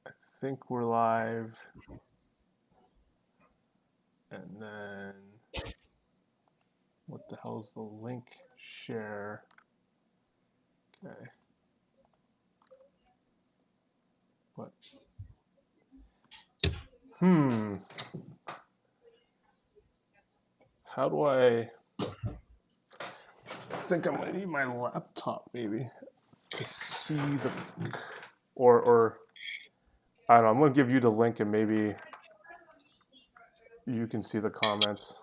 I think we're live. And then, what the hell is the link? Share. Okay. What? How do I think I'm gonna need my laptop maybe to see the, or I don't know. I'm gonna give you the link and maybe you can see the comments.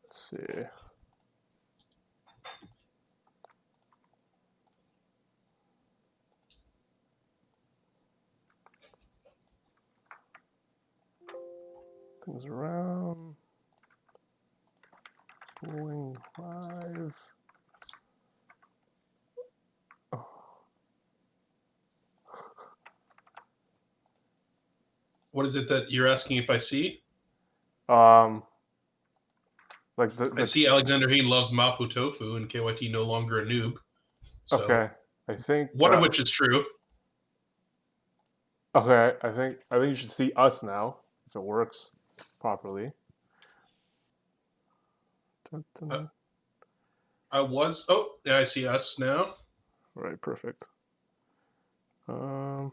Let's see. Things around. Going live. Oh. What is it that you're asking if I see? Like I see Alexander Hayne loves Mapo Tofu and KYT no longer a noob. So okay, I think one of which is true. Okay, I think you should see us now if it works properly. I was. Oh, yeah, I see us now. All right, perfect. Is there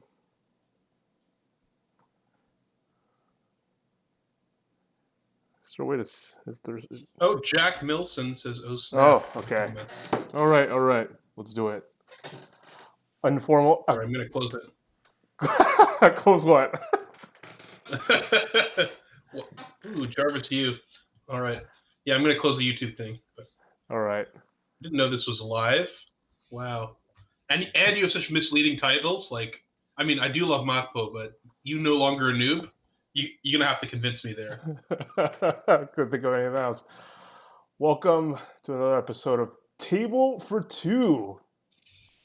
a way to? Is there? Oh, Jack Milson says, "Oh snap!" Oh, okay. All right. Let's do it. Informal. All right, I'm gonna close it. Close what? Ooh, Jarvis, you. All right. Yeah, I'm gonna close the YouTube thing. But all right. Didn't know this was live. Wow. And you have such misleading titles. Like, I mean, I do love Mapo, but you no longer a noob. You're gonna have to convince me there. Couldn't think of anything else. Welcome to another episode of Table for Two.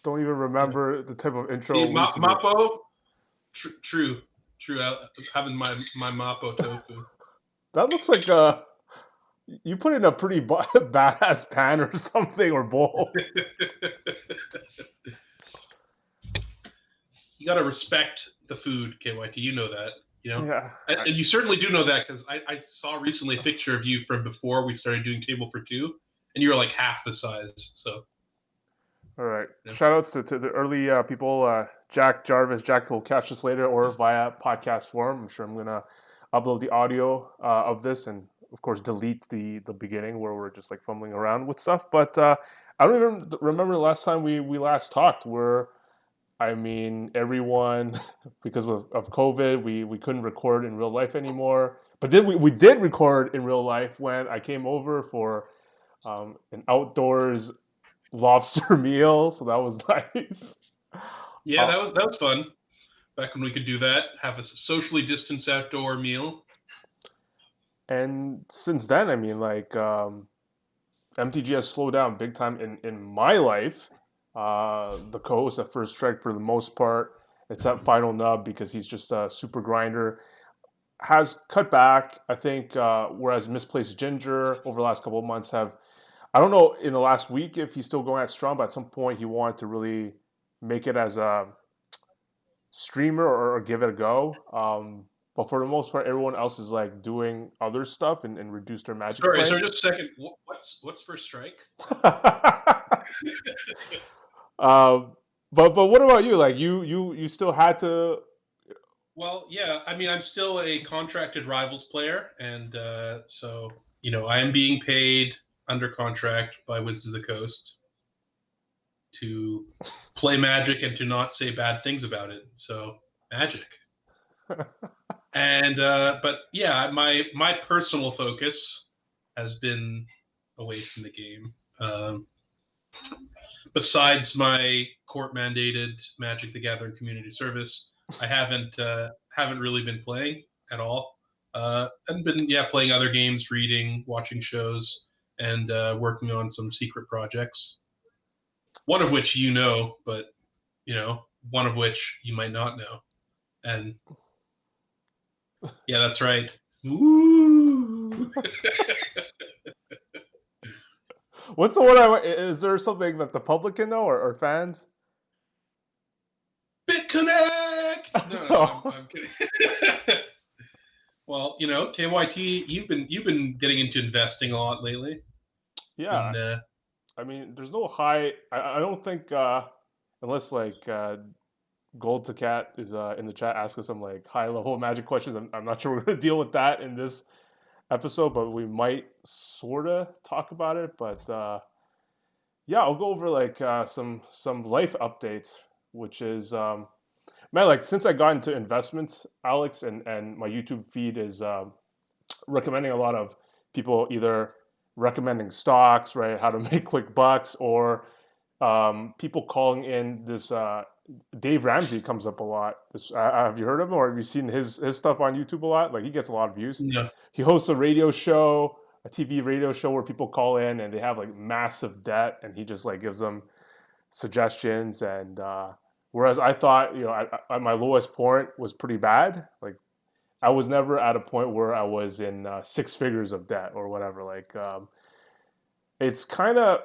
Don't even remember the type of intro. See, Mapo. True. Having my Mapo tofu. That looks like you put in a pretty badass pan or something or bowl. You gotta respect the food, KYT. You know that. You know? Yeah. And you certainly do know that because I saw recently a picture of you from before we started doing Table for Two, and you were like half the size. So. All right. Yeah. Shout outs to the early people, Jack, Jarvis. Jack will catch us later or via podcast form. I'm sure I'm going to upload the audio of this and, of course, delete the beginning where we're just like fumbling around with stuff. But I don't even remember the last time we last talked where, I mean, everyone, because of COVID, we couldn't record in real life anymore. But then we did record in real life when I came over for an outdoors lobster meal, so that was nice. Yeah, that was fun. Back when we could do that, have a socially distanced outdoor meal. And since then, I mean, like MTG has slowed down big time in my life. The co-host at First Strike, for the most part, except Final Nub because he's just a super grinder, has cut back. I think whereas Misplaced Ginger over the last couple of months have, I don't know in the last week if he's still going at strong, but at some point he wanted to really make it as a streamer or give it a go. But for the most part, everyone else is like doing other stuff and reduce their magic. Sorry, just a second. What's First Strike? But what about you? Like you still had to. Well, yeah. I mean, I'm still a contracted Rivals player, and so I am being paid under contract by Wizards of the Coast to play Magic and to not say bad things about it. So Magic. And but yeah, my personal focus has been away from the game. Besides my court mandated Magic the Gathering community service, I haven't really been playing at all. I've been playing other games, reading, watching shows, and working on some secret projects. One of which you know, but one of which you might not know. And yeah, that's right. Ooh. What's the one? Is there something that the public can know or fans? BitConnect. No, I'm kidding. Well, KYT, you've been getting into investing a lot lately. Yeah, Been I mean, there's no high. I don't think unless like Gold to Cat is in the chat asking some like high level Magic questions. I'm not sure we're gonna deal with that in this episode, but we might sorta talk about it. But yeah, I'll go over like some life updates, which is man, like since I got into investments, Alex, and my YouTube feed is recommending a lot of people either recommending stocks, right, how to make quick bucks, or people calling in this. Dave Ramsey comes up a lot. Have you heard of him, or have you seen his stuff on YouTube a lot? Like he gets a lot of views. no. He hosts a radio show, a TV radio show where people call in and they have like massive debt, and he just like gives them suggestions. And whereas I thought, at my lowest point was pretty bad. Like I was never at a point where I was in six figures of debt or whatever. Like it's kind of,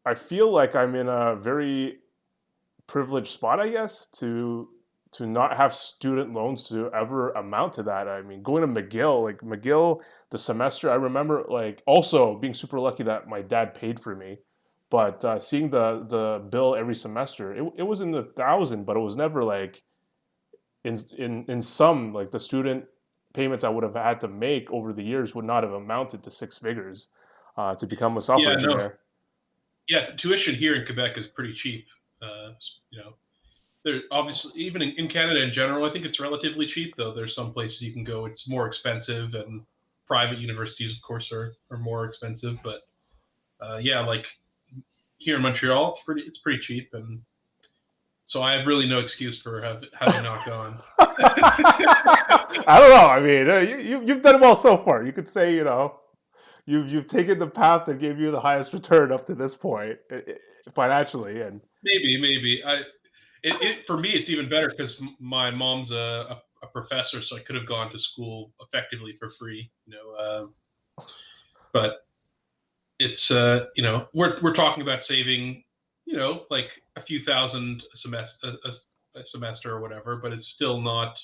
I feel like I'm in a very privileged spot, I guess, to not have student loans to ever amount to that. I mean, going to McGill, like McGill, the semester, I remember like also being super lucky that my dad paid for me, but seeing the bill every semester, it was in the thousand, but it was never like in some like the student payments I would have had to make over the years would not have amounted to six figures to become a software Yeah, no. engineer. Yeah, tuition here in Quebec is pretty cheap. You know, there obviously even in Canada in general, I think it's relatively cheap. Though there's some places you can go, it's more expensive, and private universities, of course, are more expensive. But yeah, like here in Montreal, it's pretty cheap, and so I have really no excuse for having not gone. I don't know. I mean, you've done well so far. You could say you've taken the path that gave you the highest return up to this point financially, and Maybe it for me it's even better because my mom's a professor, so I could have gone to school effectively for free. But it's we're talking about saving like a few thousand a semester or whatever, but it's still not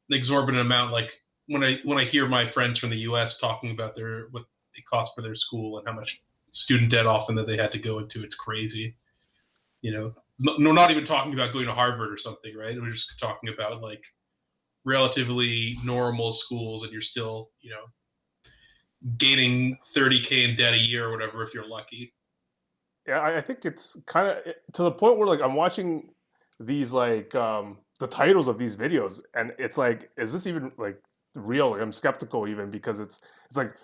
an exorbitant amount. Like when I hear my friends from the U.S. talking about what it costs for their school and how much student debt often that they had to go into, it's crazy. No, not even talking about going to Harvard or something, right? We're just talking about like relatively normal schools, and you're still gaining 30K in debt a year or whatever if you're lucky. yeah, I think it's kind of to the point where like I'm watching these like the titles of these videos, and it's like, is this even like real? Like, I'm skeptical even because it's like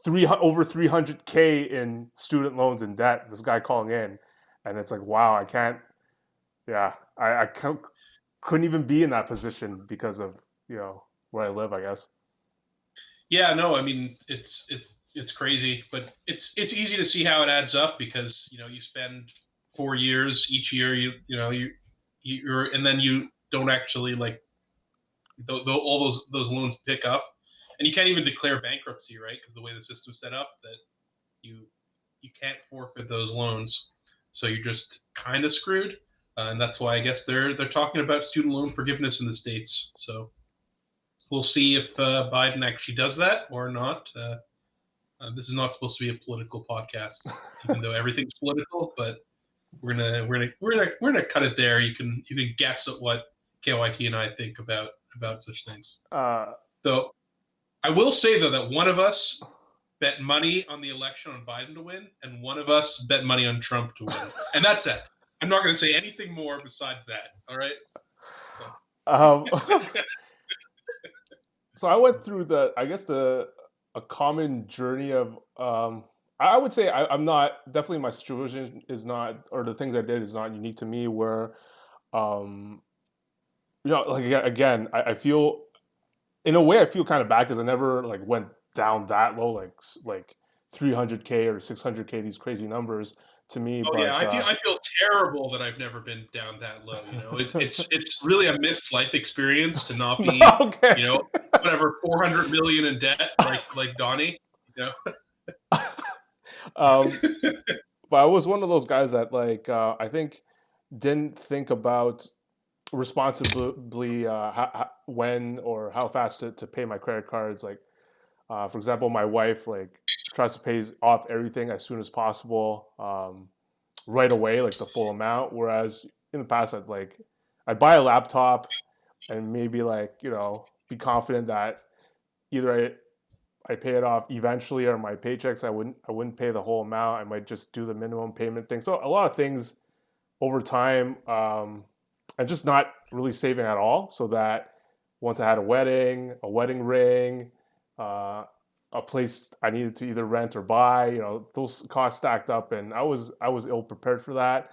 over 300K in student loans and debt. This guy calling in, and it's like, wow, I can't. Yeah, I couldn't even be in that position because of where I live, I guess. Yeah, no, I mean it's crazy, but it's easy to see how it adds up because you spend 4 years each year you're and then you don't actually like all those loans pick up, and you can't even declare bankruptcy, right? Because the way the system's set up, that you you can't forfeit those loans, so you're just kind of screwed. And that's why I guess they're talking about student loan forgiveness in the states. So we'll see if Biden actually does that or not. This is not supposed to be a political podcast, even though everything's political. But we're gonna cut it there. You can guess at what KYT and I think about such things. Uh, Though I will say though that one of us bet money on the election on Biden to win, and one of us bet money on Trump to win, and that's it. I'm not going to say anything more besides that. All right. um, so I went through I guess a common journey of I would say I'm not, definitely my situation is not, or the things I did is not unique to me where um like again I feel, in a way I feel kind of bad because I never like went down that low, like 300K or 600K, these crazy numbers to me, Oh yeah, but I feel terrible that I've never been down that low. It's really a missed life experience to not be, okay. you know, whatever 400 million in debt, like Donnie. You know, um, but I was one of those guys that like I think didn't think about responsibly when or how fast to pay my credit cards. Like for example, my wife like tries to pay off everything as soon as possible, right away, like the full amount. Whereas in the past, I'd buy a laptop and maybe like be confident that either I pay it off eventually or my paychecks I wouldn't pay the whole amount. I might just do the minimum payment thing. So a lot of things over time, and just not really saving at all. So that once I had a wedding ring, uh, a place I needed to either rent or buy, those costs stacked up, and I was ill prepared for that.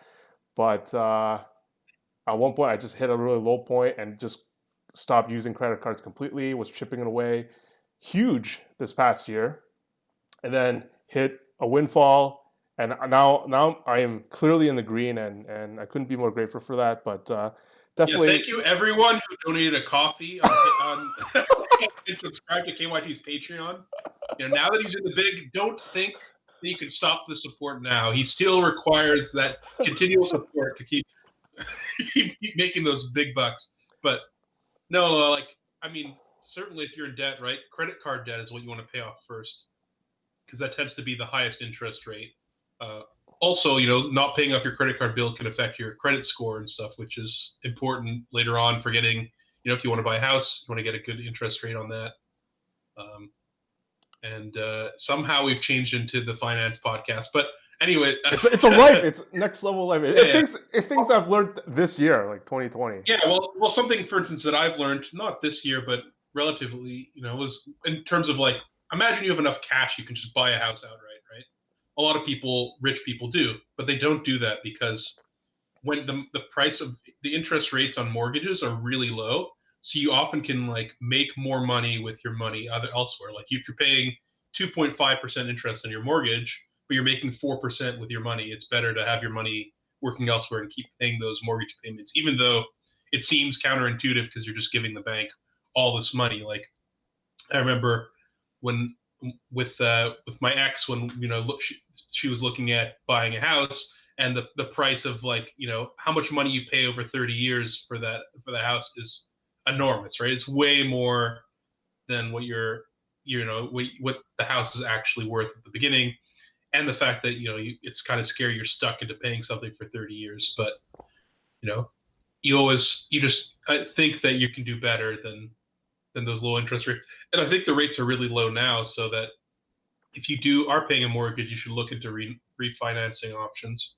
But at one point, I just hit a really low point and just stopped using credit cards completely. Was chipping it away, huge this past year, and then hit a windfall. And now I am clearly in the green, and I couldn't be more grateful for that. But yeah. definitely, Thank you everyone who donated a coffee on and subscribe to KYT's Patreon. Now that he's in the big, don't think that you can stop the support now. He still requires that continual support to keep making those big bucks. But no, I mean, certainly if you're in debt, right? Credit card debt is what you want to pay off first because that tends to be the highest interest rate. Uh, Also, not paying off your credit card bill can affect your credit score and stuff, which is important later on for getting, if you want to buy a house, you want to get a good interest rate on that. Um, and somehow we've changed into the finance podcast. But anyway, it's a life. It's next level life. yeah, If yeah. things I've learned this year, like 2020. Yeah, well, something for instance that I've learned not this year, but relatively, was in terms of like, imagine you have enough cash you can just buy a house outright, right? A lot of people, rich people, do, but they don't do that because when the price of the interest rates on mortgages are really low, so you often can like make more money with your money elsewhere. Like if you're paying 2.5% interest on your mortgage, but you're making 4% with your money, it's better to have your money working elsewhere and keep paying those mortgage payments, even though it seems counterintuitive because you're just giving the bank all this money. Like I remember when with my ex when she was looking at buying a house and the price of like how much money you pay over 30 years for the house is enormous, right? It's way more than what what the house is actually worth at the beginning, and the fact that it's kind of scary you're stuck into paying something for 30 years, but you know you just think that you can do better than those low interest rates. And I think the rates are really low now, so that if you are paying a mortgage, you should look into refinancing options.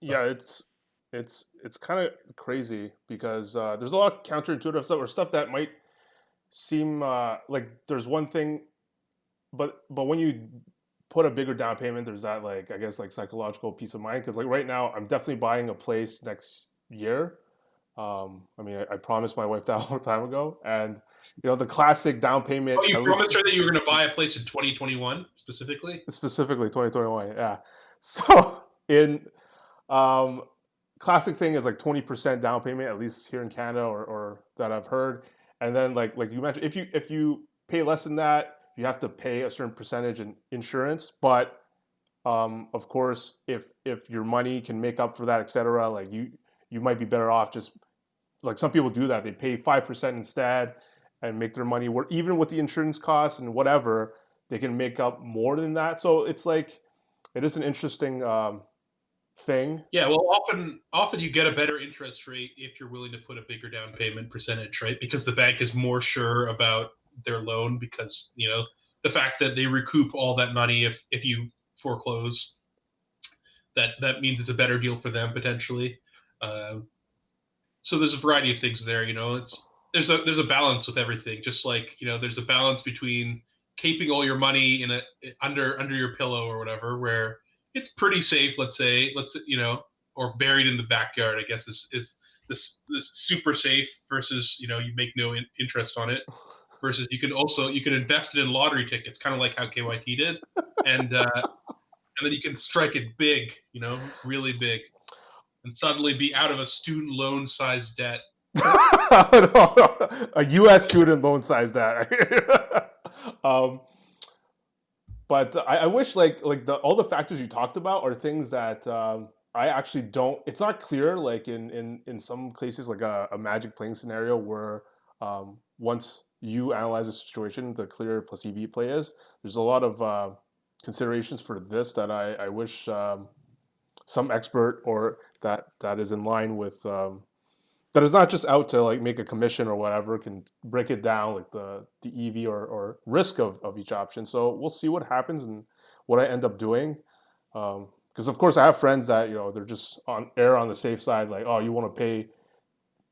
Yeah, it's kind of crazy because there's a lot of counterintuitive stuff or stuff that might seem like there's one thing, but when you put a bigger down payment, there's that like I guess like psychological peace of mind because like right now I'm definitely buying a place next year. I mean, I promised my wife that a long time ago, and the classic down payment Oh, you at least promised her that you were going to buy a place in 2021 specifically? specifically 2021. Yeah, so in um, classic thing is like 20% down payment, at least here in Canada or that I've heard. And then like you mentioned, if you pay less than that, you have to pay a certain percentage in insurance. But of course, if your money can make up for that, etc., like you might be better off just like some people do that. They pay 5% instead and make their money work. Even with the insurance costs and whatever, they can make up more than that. So it's like it is an interesting thing. Yeah, well, often you get a better interest rate if you're willing to put a bigger down payment percentage, right? Because the bank is more sure about their loan because, the fact that they recoup all that money if you foreclose, that means it's a better deal for them potentially. Uh, so there's a variety of things there, it's there's a balance with everything. Just like, there's a balance between keeping all your money in a under your pillow or whatever, where it's pretty safe, let's or buried in the backyard, I guess is this super safe versus you make no interest on it, versus you can invest it in lottery tickets, kind of like how KYT did, and then you can strike it big, really big, and suddenly be out of a student loan sized debt. A U.S. student loan size that. um, but I wish like all the factors you talked about are things that I actually don't. It's not clear like in some cases like a Magic playing scenario where once you analyze the situation, the clear plus EV play is. There's a lot of considerations for this that I wish some expert or that is in line with that is not just out to like make a commission or whatever can break it down like the EV or risk of each option. So we'll see what happens and what I end up doing. Because of course I have friends that they're just on air on the safe side, like, oh, you want to pay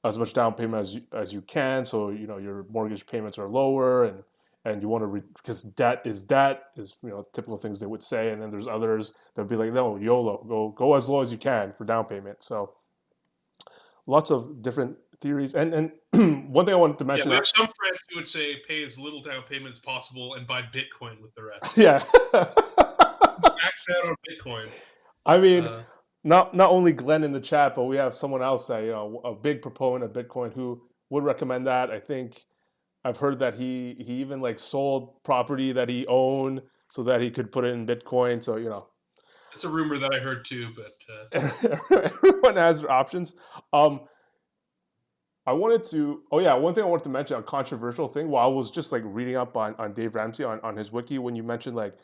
as much down payment as you can, so your mortgage payments are lower, and you want to because debt is typical things they would say. And then there's others that would be like, no, YOLO, go as low as you can for down payment. So lots of different theories. And one thing I wanted to Yeah, mention, we have some friends who would say pay as little down payment as possible and buy Bitcoin with the rest. yeah. Max out on Bitcoin. I mean, Uh, not only Glenn in the chat, but we have someone else that a big proponent of Bitcoin who would recommend that. I think I've heard that he even like sold property that he owned so that he could put it in Bitcoin. So it's a rumor that I heard too, but everyone has their options. Um, I wanted to. Oh yeah, one thing I wanted to mention, a controversial thing. While I was just like reading up on Dave Ramsey on his wiki, when you mentioned like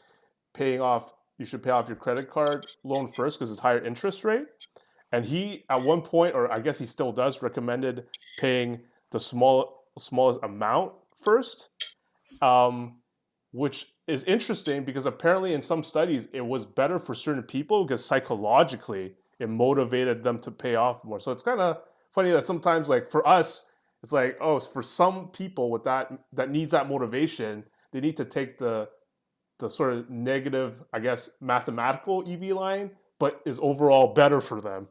paying off, you should pay off your credit card loan first because it's higher interest rate. And he at one point, or I guess he still does, recommended paying the smallest amount first, um, which is interesting because apparently in some studies it was better for certain people because psychologically it motivated them to pay off more. So it's kind of funny that sometimes like for us it's like, oh, for some people with that needs that motivation, they need to take the sort of negative, I guess, mathematical EV line, but is overall better for them,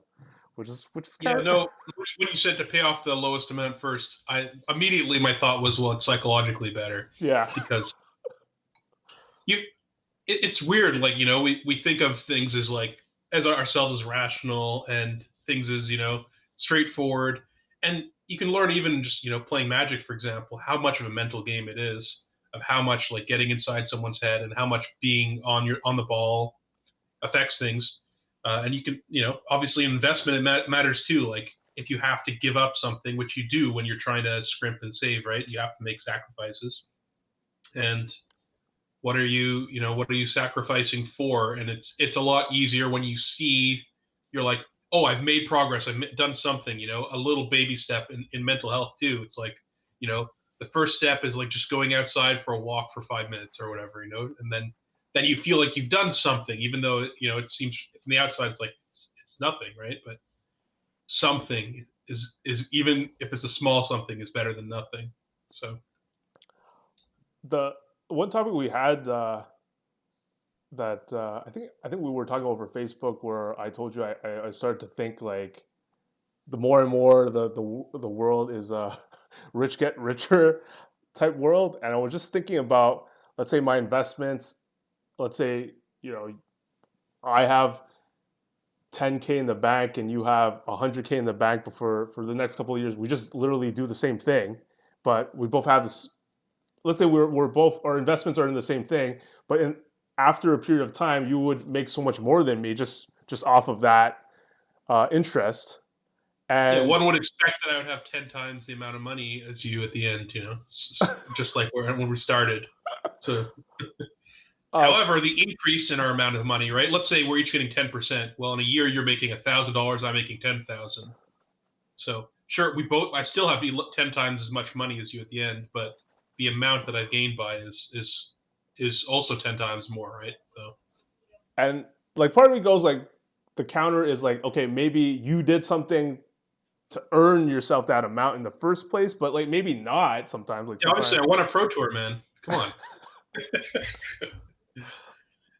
which is yeah, kind of no. When you said to pay off the lowest amount first, I immediately my thought was, well, it's psychologically better yeah. because you. It's weird, like we think of things as like as ourselves as rational and things as straightforward, and you can learn even just playing Magic, for example, how much of a mental game it is, of how much like getting inside someone's head and how much being on the ball affects things. And you can, obviously investment matters too. Like if you have to give up something, which you do when you're trying to scrimp and save, right? You have to make sacrifices. And what are you sacrificing for? And it's a lot easier when you see you're like, oh, I've made progress. I've done something, a little baby step in mental health too. It's like, you know, the first step is like just going outside for a walk for 5 minutes or whatever, and then you feel like you've done something, even though it seems from the outside it's like it's nothing, right? But something is even if it's a small something is better than nothing. So The one topic we had that I think we were talking over Facebook, where I told you I started to think like the more and more the world is a rich get richer type world, and I was just thinking about, let's say, my investments. Let's say I have 10K in the bank and you have 100K in the bank, but for the next couple of years we just literally do the same thing, but we both have this. Let's say we're both, our investments are in the same thing, but after a period of time you would make so much more than me just off of that interest. yeah, And one would expect that I would have 10 times the amount of money as you at the end, just like when we started. So, uh, however, the increase in our amount of money, right? Let's say we're each getting 10%. Well, in a year, you're making $1,000. I'm making 10,000. So, sure, I still have 10 times as much money as you at the end, but the amount that I've gained by is also 10 times more, right? So, and like part of me goes like, the counter is like, okay, maybe you did something to earn yourself that amount in the first place, but like maybe not sometimes, like yeah, obviously, sometimes. I want a pro tour, man. Come on.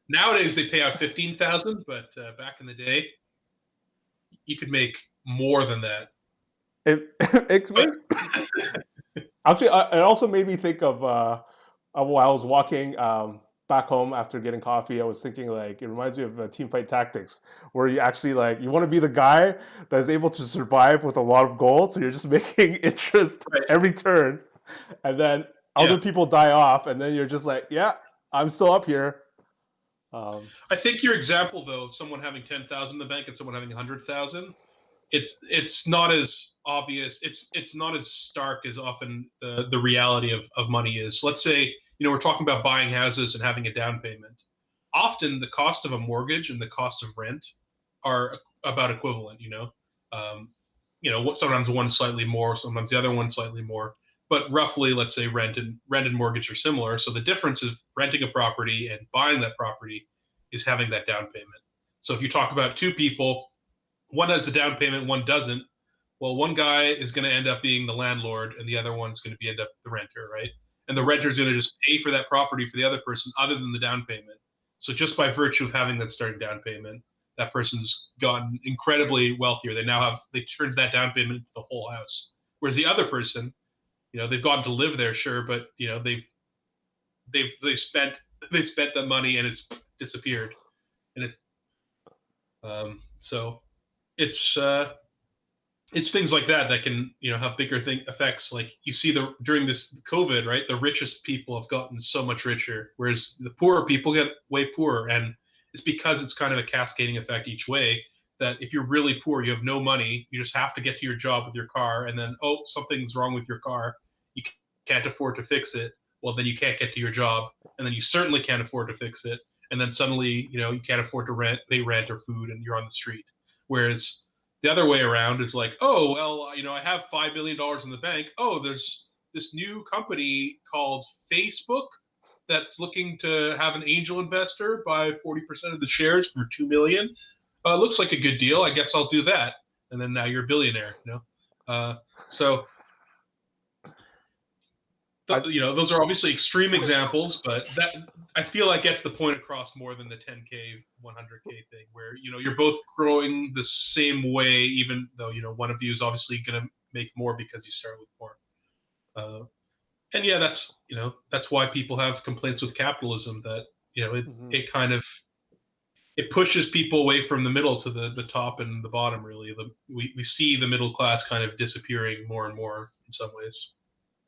Nowadays, they pay out 15,000, but back in the day, you could make more than that. It's But maybe actually it also made me think of while I was walking back home after getting coffee, I was thinking like it reminds me of Team Fight Tactics, where you actually like you want to be the guy that is able to survive with a lot of gold, so you're just making interest Right. every turn, and then Yeah. other people die off, and then you're just like, yeah, I'm still up here. Um, I think your example though of someone having 10,000 in the bank and someone having 100,000, it's not as obvious. It's not as stark as often the reality of money is. Let's say we're talking about buying houses and having a down payment. Often the cost of a mortgage and the cost of rent are about equivalent. Sometimes one slightly more, sometimes the other one slightly more. But roughly, let's say rent and mortgage are similar. So the difference of renting a property and buying that property is having that down payment. So if you talk about two people, one has the down payment, one doesn't. Well, one guy is going to end up being the landlord, and the other one's going to be end up the renter, right? And the renter is going to just pay for that property for the other person, other than the down payment. So just by virtue of having that starting down payment, that person's gotten incredibly wealthier. They turned that down payment into the whole house. Whereas the other person, they've gotten to live there, sure, but they spent the money and it's disappeared. And so it's things like that that can have bigger effects. Like you see during this COVID, right? The richest people have gotten so much richer, whereas the poorer people get way poorer, and it's because it's kind of a cascading effect each way. That if you're really poor, you have no money, you just have to get to your job with your car, and then something's wrong with your car, you can't afford to fix it. Well, then you can't get to your job, and then you certainly can't afford to fix it, and then suddenly you can't afford to pay rent or food, and you're on the street. Whereas the other way around is like, oh, well, I have $5 billion in the bank. Oh, there's this new company called Facebook that's looking to have an angel investor buy 40% of the shares for $2 million. Looks like a good deal. I guess I'll do that. And then now you're a billionaire. So I, those are obviously extreme examples, but that I feel like gets the point across more than the 10K, 100K thing, where you're both growing the same way, even though one of you is obviously going to make more because you start with more. And yeah, that's why people have complaints with capitalism. That mhm. it kind of it pushes people away from the middle to the top and the bottom. Really, we see the middle class kind of disappearing more and more in some ways.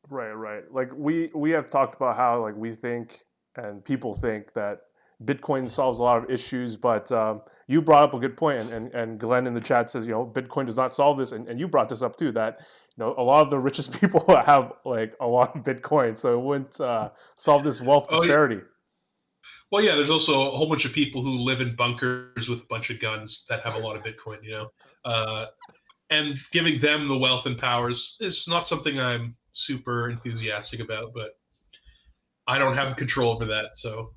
Right, right. Like we have talked about how like we think and people think that Bitcoin solves a lot of issues, but you brought up a good point, and Glenn in the chat says Bitcoin does not solve this, and you brought this up too that a lot of the richest people have like a lot of Bitcoin, so it wouldn't solve this wealth Oh yeah. disparity. Well, yeah. There's also a whole bunch of people who live in bunkers with a bunch of guns that have a lot of Bitcoin. Uh, and giving them the wealth and powers is not something I'm super enthusiastic about. But I don't have control over that, so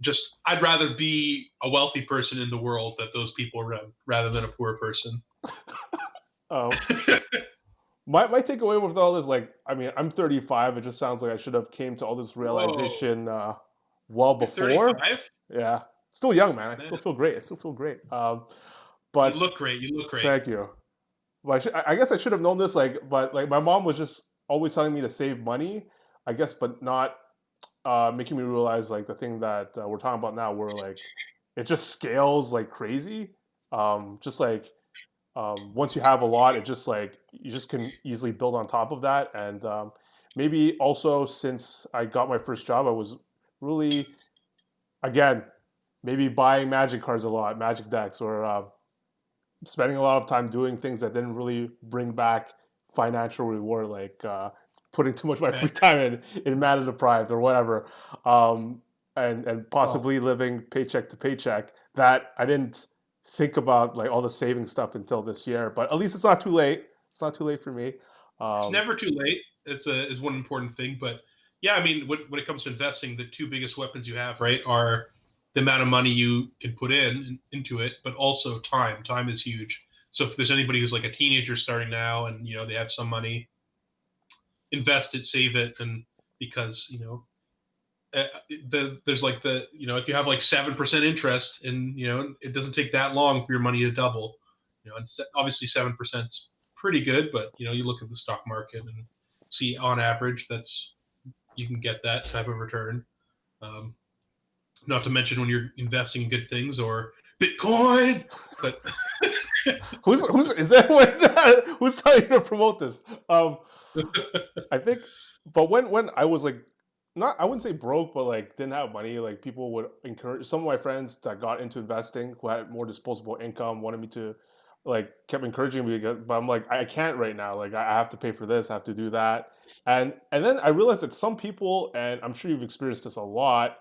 just I'd rather be a wealthy person in the world that those people run rather than a poor person. Oh, my takeaway with all this, like, I mean, I'm 35. It just sounds like I should have came to all this Whoa, realization well you're before. 35, Yeah, still young, man. I man. still feel great. I still feel great. You But look great. You look great. thank you. Well, I guess I should have known this, like, but like my mom was just always telling me to save money, I guess, but not making me realize like the thing that we're talking about now, where like it just scales like crazy. Just like once you have a lot, it just like you just can easily build on top of that. And maybe also since I got my first job, I was really again maybe buying magic cards a lot, magic decks, or spending a lot of time doing things that didn't really bring back financial reward, like putting too much of my free Right. time in mana deprived or whatever, and Well, possibly living paycheck to paycheck. That I didn't think about like all the saving stuff until this year, but at least it's not too late. It's not too late for me. it's Um, never too late. Is one important thing, but yeah, I mean, when it comes to investing, the two biggest weapons you have, right, are the amount of money you can put into it, but also time. Time is huge. So if there's anybody who's like a teenager starting now and they have some money, invest it, save it, and because there's like if you have like 7% interest, and it doesn't take that long for your money to double. And obviously 7%'s pretty good, but you look at the stock market and see on average you can get that type of return. Um, Not to mention when you're investing in good things or Bitcoin. But Who's is that? Who's telling you to promote this? I think, but when I was like, not I wouldn't say broke, but like didn't have money. Like people would encourage some of my friends that got into investing who had more disposable income wanted me to, like, kept encouraging me. But I'm like, I can't right now. Like I have to pay for this, I have to do that, and then I realized that some people, and I'm sure you've experienced this a lot.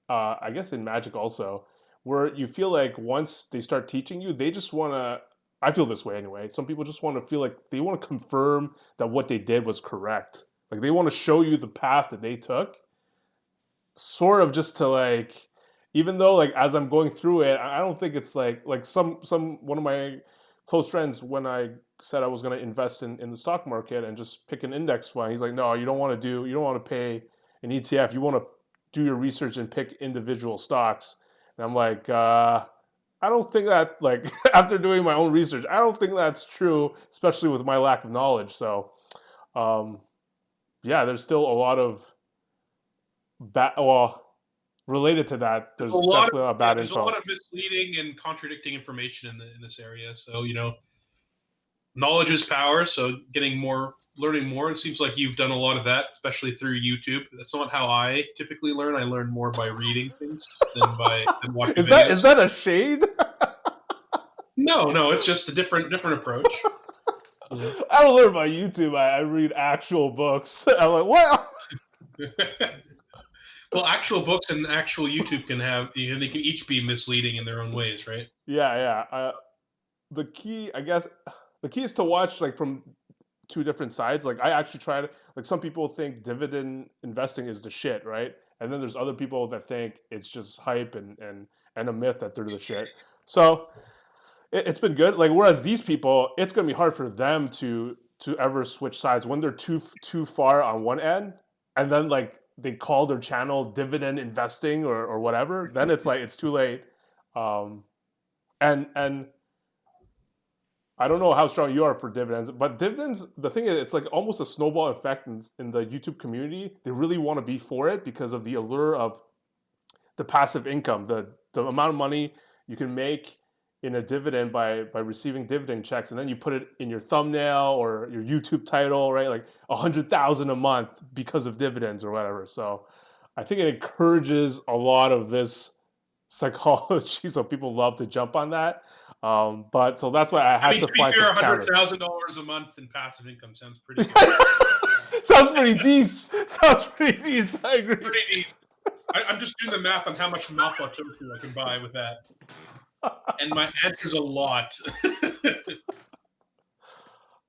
I guess in Magic also, where you feel like once they start teaching you, they just want to. I feel this way anyway. Some people just want to feel like they want to confirm that what they did was correct. Like they want to show you the path that they took, sort of just to like, even though like as I'm going through it, I don't think it's like some one of my close friends when I said I was going to invest in the stock market and just pick an index fund. He's like, no, you don't want to pay an ETF. You want to do your research and pick individual stocks. And I'm like, I don't think that like after doing my own research, I don't think that's true, especially with my lack of knowledge. So um, yeah, there's still a lot of well, related to that. a There's lot of definitely a lot of bad there's a lot info. of misleading and contradicting information in this area. So knowledge is power. So getting more, learning more. It seems like you've done a lot of that, especially through YouTube. That's not how I typically learn. I learn more by reading things than watching Is videos. that a shade? No, no, it's just a different approach. I don't learn by YouTube. I read actual books. I'm like, what? Well, actual books and actual YouTube they can each be misleading in their own ways, right? Yeah, yeah. The key, I guess, the key is to watch like from two different sides. Like I actually tried. Like some people think dividend investing is the shit, right? And then there's other people that think it's just hype and a myth that they're the shit. So it's been good. Like whereas these people, it's gonna be hard for them to ever switch sides when they're too far on one end, and then like they call their channel dividend investing or whatever. Then it's like it's too late. Um, and I don't know how strong you are for dividends, but dividends, the thing is, it's like almost a snowball effect in the YouTube community. They really want to be for it because of the allure of the passive income, the amount of money you can make in a dividend by receiving dividend checks, and then you put it in your thumbnail or your YouTube title, right? Like 100,000 a month because of dividends or whatever. So I think it encourages a lot of this psychology, so people love to jump on that. But so that's why I I had mean, to to be find fair, some counter. $100,000 a month in passive income sounds pretty good. Sounds pretty decent. Sounds pretty decent. I agree. Pretty decent. I'm just doing the math on how much Mapo tofu I can buy with that, and my answer's a lot.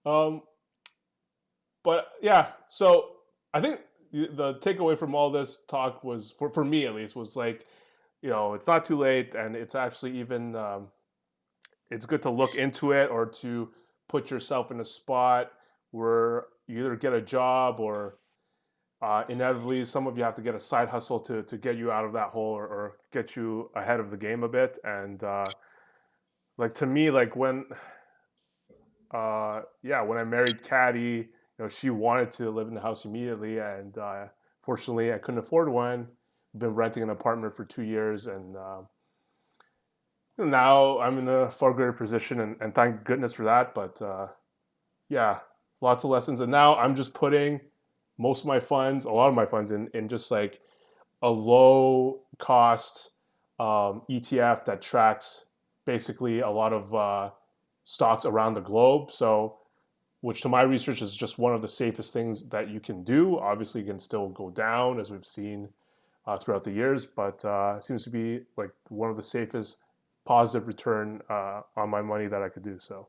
Um, but yeah, so I think the takeaway from all this talk was, for me at least, was like, it's not too late, and it's actually even it's good to look into it or to put yourself in a spot where you either get a job or inevitably some of you have to get a side hustle to get you out of that hole or get you ahead of the game a bit. And like to me, like when I married Caddy, she wanted to live in the house immediately, and fortunately, I couldn't afford one. I've been renting an apartment for 2 years, and now I'm in a far greater position, and thank goodness for that. But yeah, lots of lessons, and now I'm just putting most of my funds, a lot of my funds, in just like a low cost ETF that tracks basically a lot of stocks around the globe. So, which to my research is just one of the safest things that you can do. Obviously, it can still go down as we've seen throughout the years, but it seems to be like one of the safest positive return on my money that I could do. So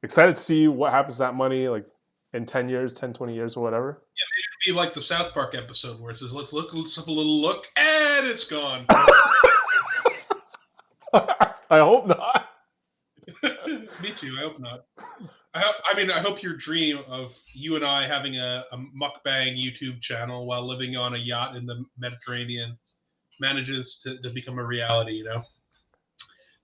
excited to see what happens to that money like in 10 years, 10, 20 years or whatever. It'd be like the South Park episode where it says, let's have a little look, and it's gone. I hope not. Me too. I hope not. I hope your dream of you and I having a mukbang YouTube channel while living on a yacht in the Mediterranean manages to become a reality.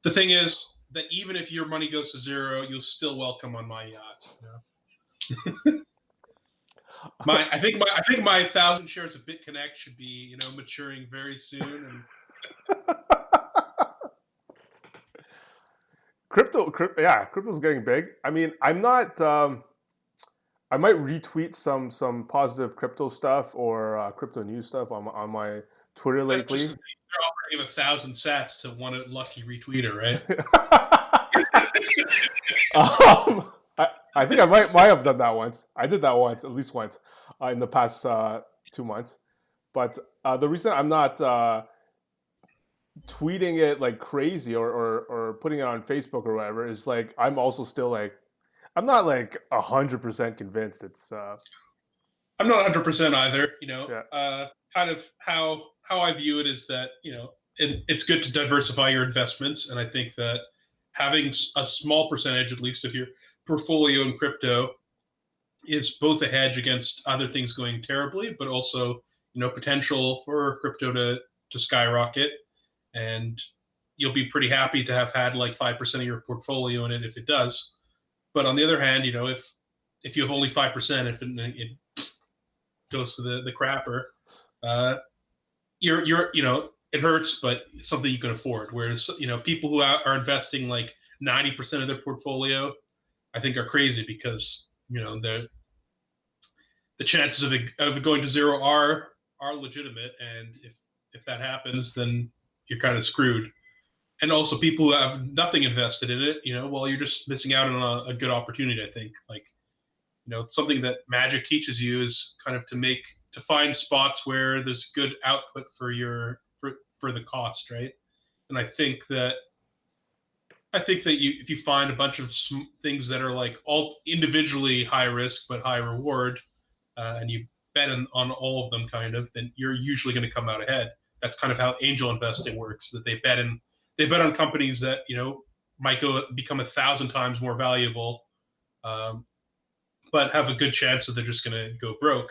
The thing is that even if your money goes to zero, you'll still welcome on my yacht. I think my 1,000 shares of BitConnect should be, maturing very soon. And Yeah, crypto's getting big. I mean, I'm not. I might retweet some positive crypto stuff or crypto news stuff on my Twitter that's just lately. because they're offering 1,000 sats to one lucky retweeter, right? I think I might have done that once. I did that once, at least once, in the past 2 months. But the reason I'm not tweeting it like crazy or putting it on Facebook or whatever is like I'm also still like I'm not like 100% convinced it's I'm not 100% either. yeah. Kind of how I view it is that it's good to diversify your investments, and I think that having a small percentage, at least of your portfolio in crypto, is both a hedge against other things going terribly, but also potential for crypto to skyrocket, and you'll be pretty happy to have had like 5% of your portfolio in it if it does. But on the other hand, if you have only 5%, if it goes to the crapper, uh, it hurts, but it's something you can afford. Whereas people who are investing like 90% of their portfolio, I think are crazy because the chances of it going to zero are legitimate, and if that happens, then you're kind of screwed. And also, people who have nothing invested in it, well, you're just missing out on a good opportunity. I think, like, something that Magic teaches you is kind of to find spots where there's good output for the cost, right? And I think that if you find a bunch of things that are like all individually high risk but high reward, and you bet on all of them, kind of, then you're usually going to come out ahead. That's kind of how angel investing works. That they bet on companies that might become 1,000 times more valuable, um, but have a good chance that they're just going to go broke.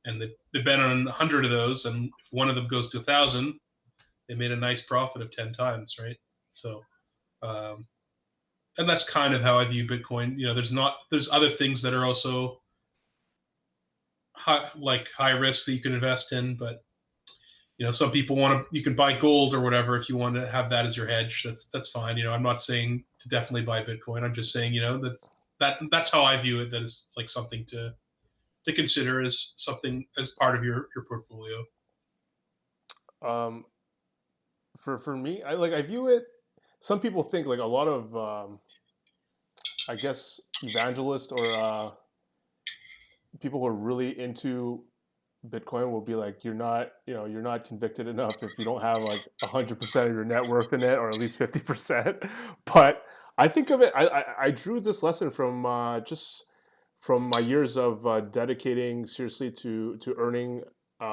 And they bet on 100 of those, and if one of them goes to 1,000, they made a nice profit of 10 times, right? So, um, and that's kind of how I view Bitcoin. There's other things that are also high risk that you can invest in, but some people you can buy gold or whatever if you want to have that as your hedge. That's fine. I'm not saying to definitely buy Bitcoin. I'm just saying that's how I view it. That is like something to consider as something as part of your portfolio. um for me, I view it. Some people think like a lot of I guess evangelists or people who are really into Bitcoin will be like, you're not convicted enough if you don't have like 100% of your net worth in it, or at least 50%. But I think of it. I drew this lesson from just from my years of dedicating seriously to earning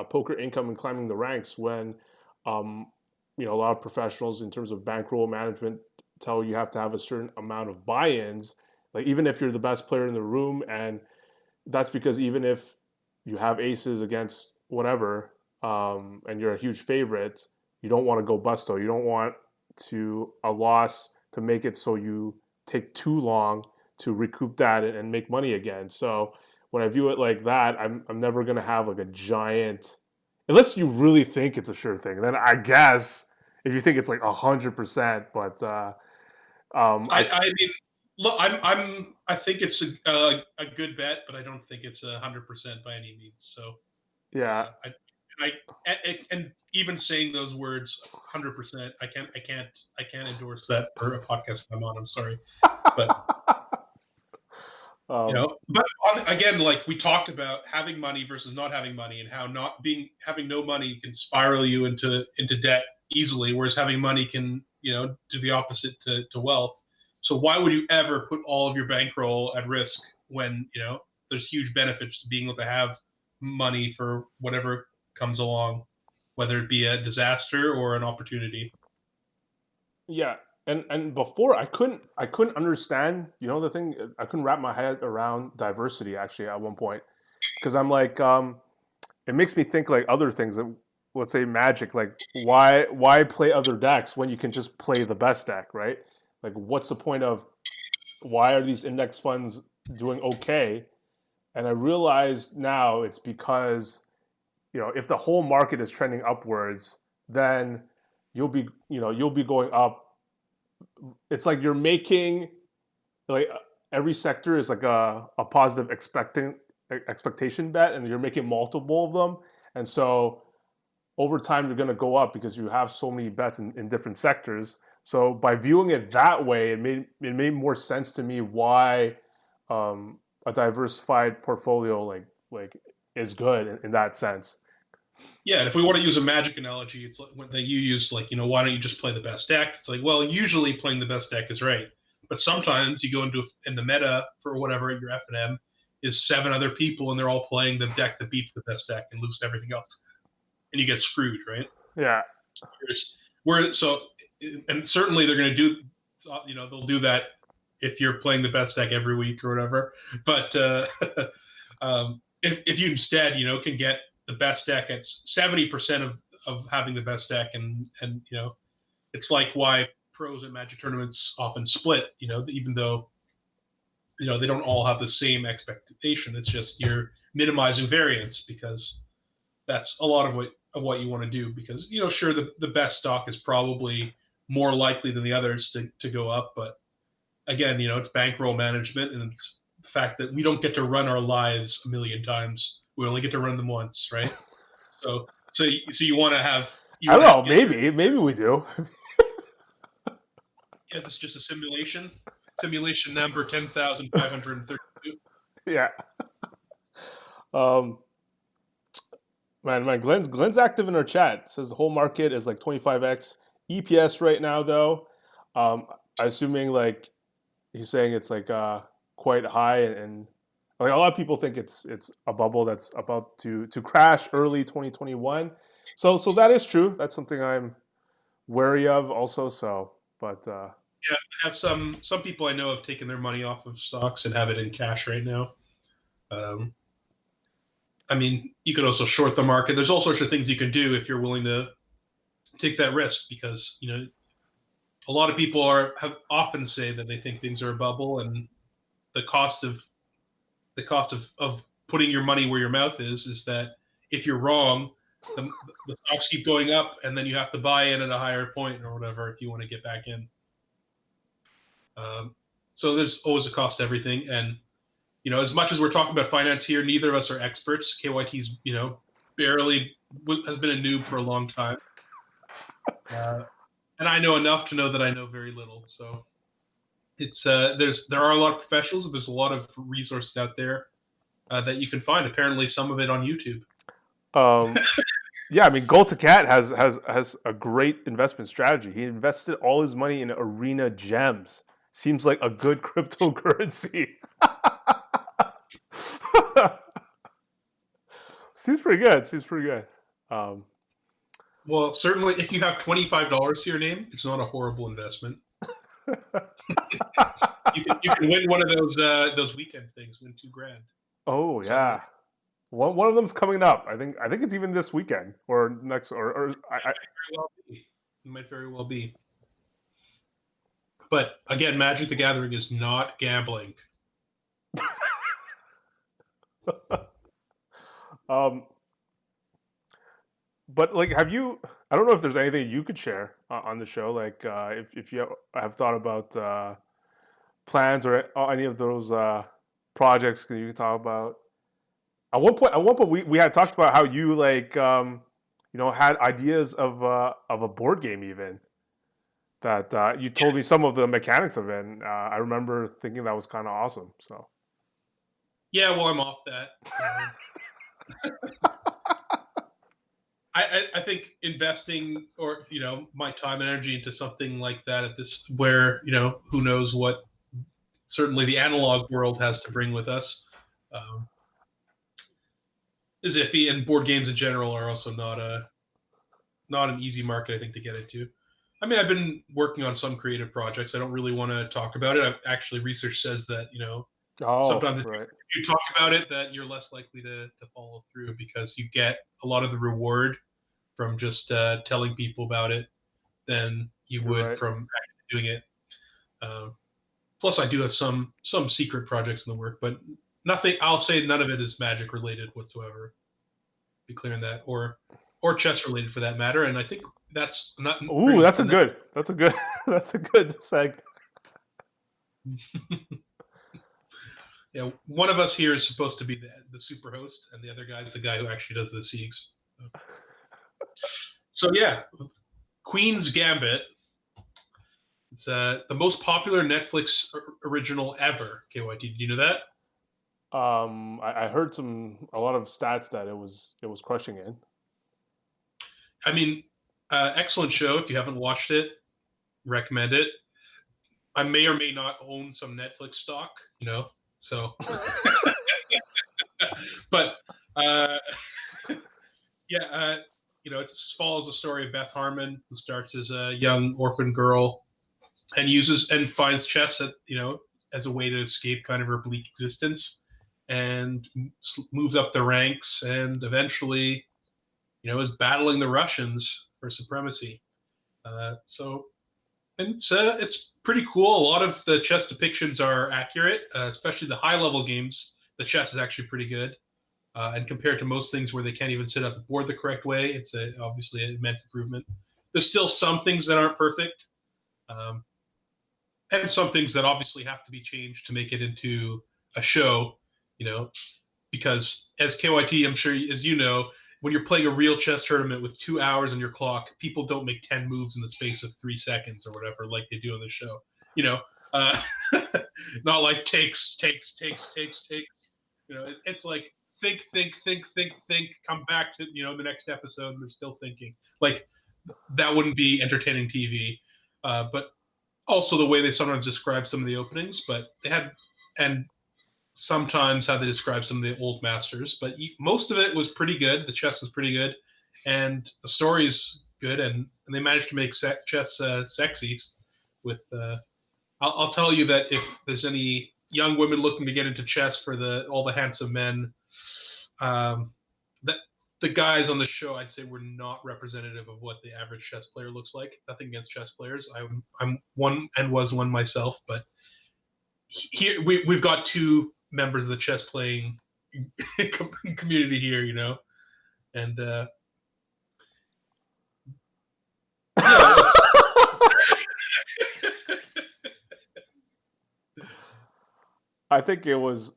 poker income and climbing the ranks. When um, a lot of professionals in terms of bankroll management tell you have to have a certain amount of buy-ins. Like even if you're the best player in the room, and that's because even if you have aces against whatever, and you're a huge favorite, you don't want to go busto. You don't want to a loss to make it so you take too long to recoup that and make money again. So when I view it like that, I'm never gonna have like a giant, unless you really think it's a sure thing. Then I guess if you think it's like 100%, but I I mean, look, I think it's a good bet, but I don't think it's 100% by any means. So, yeah. and even saying those words 100%, I can't endorse that for a podcast I'm on. I'm sorry, but um, but again, like we talked about having money versus not having money, and how not being having no money can spiral you into debt easily, whereas having money can do the opposite to wealth. So why would you ever put all of your bankroll at risk when there's huge benefits to being able to have money for whatever comes along, whether it be a disaster or an opportunity. Yeah, and before I couldn't understand, the thing, I couldn't wrap my head around diversity actually at one point, because I'm like, it makes me think like other things that, let's say Magic, like why play other decks when you can just play the best deck, right? Like what's the point of, why are these index funds doing okay And I realize now it's because, if the whole market is trending upwards, then you'll be going up. It's like you're making, like, every sector is like a positive expectation bet, and you're making multiple of them. And so over time you're going to go up because you have so many bets in different sectors. So by viewing it that way, it made more sense to me why a diversified portfolio like is good in that sense. Yeah, and if we want to use a Magic analogy, it's like when that you used, like, why don't you just play the best deck? It's like, well, usually playing the best deck is right, but sometimes you go in the meta for whatever your F and M is seven other people, and they're all playing the deck that beats the best deck and loses everything else, and you get screwed, right? Yeah. Where so, and certainly they're going to do, they'll do that if you're playing the best deck every week or whatever. But if you instead, can get the best deck at 70% of having the best deck, and it's like why pros at Magic tournaments often split. Even though they don't all have the same expectation. It's just you're minimizing variance because that's a lot of what you want to do, because sure, the best stock is probably more likely than the others to go up, but again, it's bankroll management, and it's the fact that we don't get to run our lives a million times. We only get to run them once, right? So you want to have I don't know. Maybe we do. yes, it's just a simulation. Simulation number 10,532. Yeah. Um, man, Glenn's active in our chat. Says the whole market is like 25x EPS right now, though. I'm assuming like he's saying it's like quite high, and like a lot of people think it's a bubble that's about to crash early 2021. So that is true. That's something I'm wary of also. So, but Yeah, I have some people I know have taken their money off of stocks and have it in cash right now. Um, I mean, you could also short the market. There's all sorts of things you can do if you're willing to take that risk, because a lot of people have often say that they think things are a bubble, and the cost of of putting your money where your mouth is that if you're wrong, the stocks keep going up, and then you have to buy in at a higher point or whatever if you want to get back in. So there's always a cost to everything, and as much as we're talking about finance here, neither of us are experts. KYT's barely has been a noob for a long time, and I know enough to know that I know very little. So it's there are a lot of professionals. There's a lot of resources out there that you can find. Apparently, some of it on YouTube. um, yeah, I mean, Gold to Cat has a great investment strategy. He invested all his money in Arena Gems. Seems like a good cryptocurrency. Seems pretty good. Seems pretty good. Um, Well, certainly, if you have $25 to your name, it's not a horrible investment. You can win one of those weekend things, win $2,000. oh Sunday. yeah, one of them's coming up. I think it's even this weekend or next or I Very well be. It might very well be. But again, Magic the Gathering is not gambling. um. But like, have you? I don't know if there's anything you could share on the show. Like, if you have thought about plans or any of those projects that you can talk about. At one point, we had talked about how you like, had ideas of a board game even that you told me some of the mechanics of it. And, I remember thinking that was kind of awesome. So Yeah, well, I'm off that. I think investing, or my time and energy into something like that at this, where who knows what certainly the analog world has to bring with us, um, is iffy, and board games in general are also not an easy market, I think, to get into. I mean, I've been working on some creative projects. I don't really want to talk about it. Actually, research says that oh sometimes if right, you talk about it, that you're less likely to follow through, because you get a lot of the reward from just telling people about it than you you're would right. from actually doing it. Um, Plus, I do have some secret projects in the work, but nothing. I'll say none of it is Magic related whatsoever. Be clear on that, or chess related for that matter. And I think that's not Ooh, brings us that's to a the good. That's a good. That's a good seg. next. Yeah, one of us here is supposed to be the super host, and the other guy's the guy who actually does the Siegs. So yeah, Queen's Gambit. It's the most popular Netflix original ever. KYT, did you know that? I heard a lot of stats that it was crushing it. I mean, excellent show. If you haven't watched it, recommend it. I may or may not own some Netflix stock, so. But uh, yeah, it follows the story of Beth Harmon, who starts as a young orphan girl and uses and finds chess as a way to escape kind of her bleak existence, and moves up the ranks, and eventually, is battling the Russians for supremacy. So and it's pretty cool. A lot of the chess depictions are accurate, especially the high level games. The chess is actually pretty good. And compared to most things where they can't even set up a board the correct way, it's obviously an immense improvement. There's still some things that aren't perfect, um, and some things that obviously have to be changed to make it into a show. You know, because as KYT, I'm sure as you know, when you're playing a real chess tournament with 2 hours on your clock, people don't make 10 moves in the space of 3 seconds or whatever, like they do on the show. You know, uh, not like takes. It's like think, come back to the next episode, and they're still thinking. Like that wouldn't be entertaining TV. But also the way they sometimes describe some of the openings, but they had and sometimes how they describe some of the old masters, but most of it was pretty good. The chess was pretty good, and the story is good, and they managed to make chess sexy. With I'll tell you that if there's any young women looking to get into chess for all the handsome men, that the guys on the show I'd say were not representative of what the average chess player looks like. Nothing against chess players. I'm one and was one myself, but here we've got two members of the chess playing community here, and yeah, I think it was.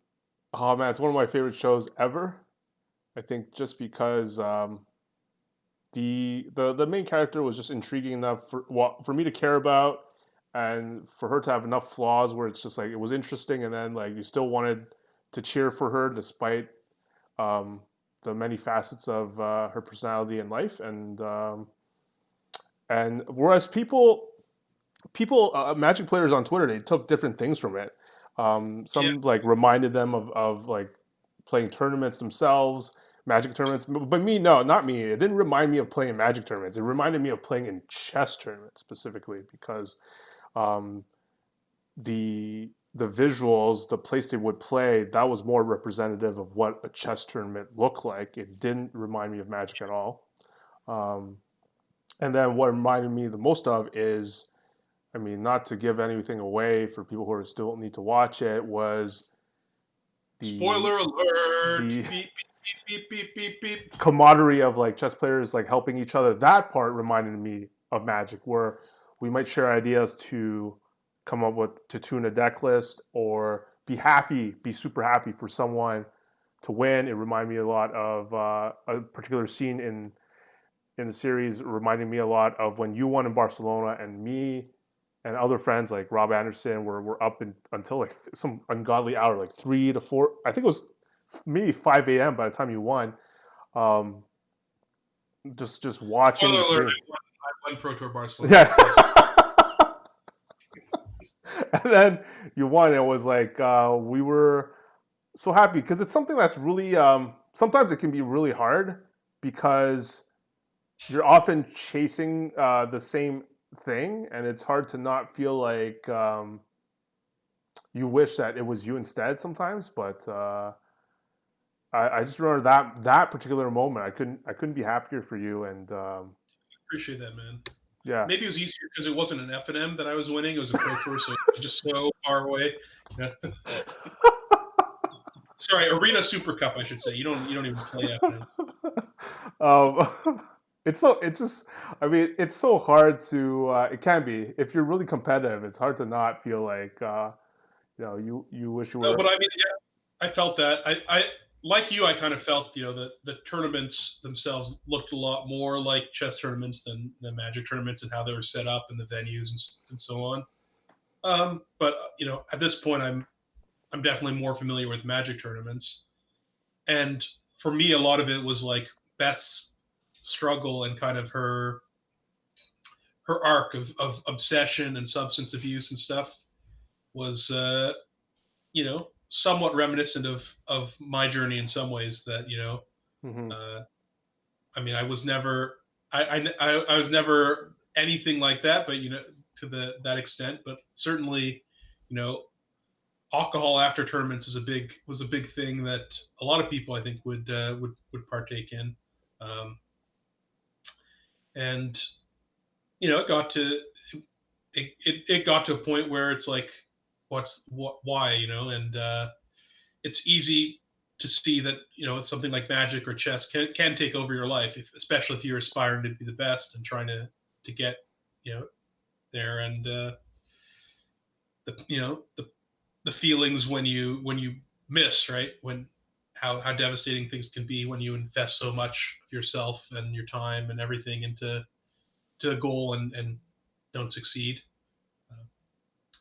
Oh man, it's one of my favorite shows ever. I think just because the main character was just intriguing enough for me to care about, and for her to have enough flaws where it's just like it was interesting, and then like you still wanted to cheer for her despite um, the many facets of her personality and life, and whereas people Magic players on Twitter, they took different things from it. yeah, Some like reminded them of like playing tournaments themselves, Magic tournaments. But me, no, not me. It didn't remind me of playing Magic tournaments. It reminded me of playing in chess tournaments specifically because um, the visuals, the place they would play, that was more representative of what a chess tournament looked like. It didn't remind me of Magic at all. Um, and then what reminded me the most of is, I mean, not to give anything away for people who still need to watch it, was the spoiler alert, the beep beep beep beep beep beep. camaraderie of like chess players like helping each other. That part reminded me of Magic, where we might share ideas to come up with to tune a deck list or be super happy for someone to win. It reminded me a lot of a particular scene in the series. Reminding me a lot of when you won in Barcelona, and me and other friends like Rob Anderson were up until like some ungodly hour, like 3 to 4. I think it was maybe 5 a.m. by the time you won. Um, just watching Spoiler the alert, stream. I won Pro Tour Barcelona. Yeah. And then you won. It was like we were so happy because it's something that's really sometimes it can be really hard because you're often chasing the same thing, and it's hard to not feel like you wish that it was you instead sometimes. But I just remember that particular moment. I couldn't be happier for you, and Appreciate that, man. yeah. Maybe it was easier because it wasn't an F&M that I was winning. It was a Pro Tour, so just so far away. Yeah. Sorry, Arena Super Cup, I should say. You don't even play FNM. um, it's just I mean it's so hard to it can be if you're really competitive. It's hard to not feel like you wish you No, but were. I mean, yeah, I felt that. I like you. I kind of felt the tournaments themselves looked a lot more like chess tournaments than Magic tournaments and how they were set up and the venues and so on. But at this point, I'm definitely more familiar with Magic tournaments, and for me, a lot of it was like Beth's struggle and kind of her arc of obsession and substance abuse and stuff was somewhat reminiscent of my journey in some ways. That Hmm. uh, I mean, I was never anything like that, but to that extent. But certainly, you know, alcohol after tournaments was a big thing that a lot of people I think would partake in, and it got to it got to a point where it's like, why, and it's easy to see that it's something like magic or chess can take over your life, especially if you're aspiring to be the best and trying to get there, and the the feelings when you miss, right, when how devastating things can be when you invest so much of yourself and your time and everything into a goal and don't succeed. Uh,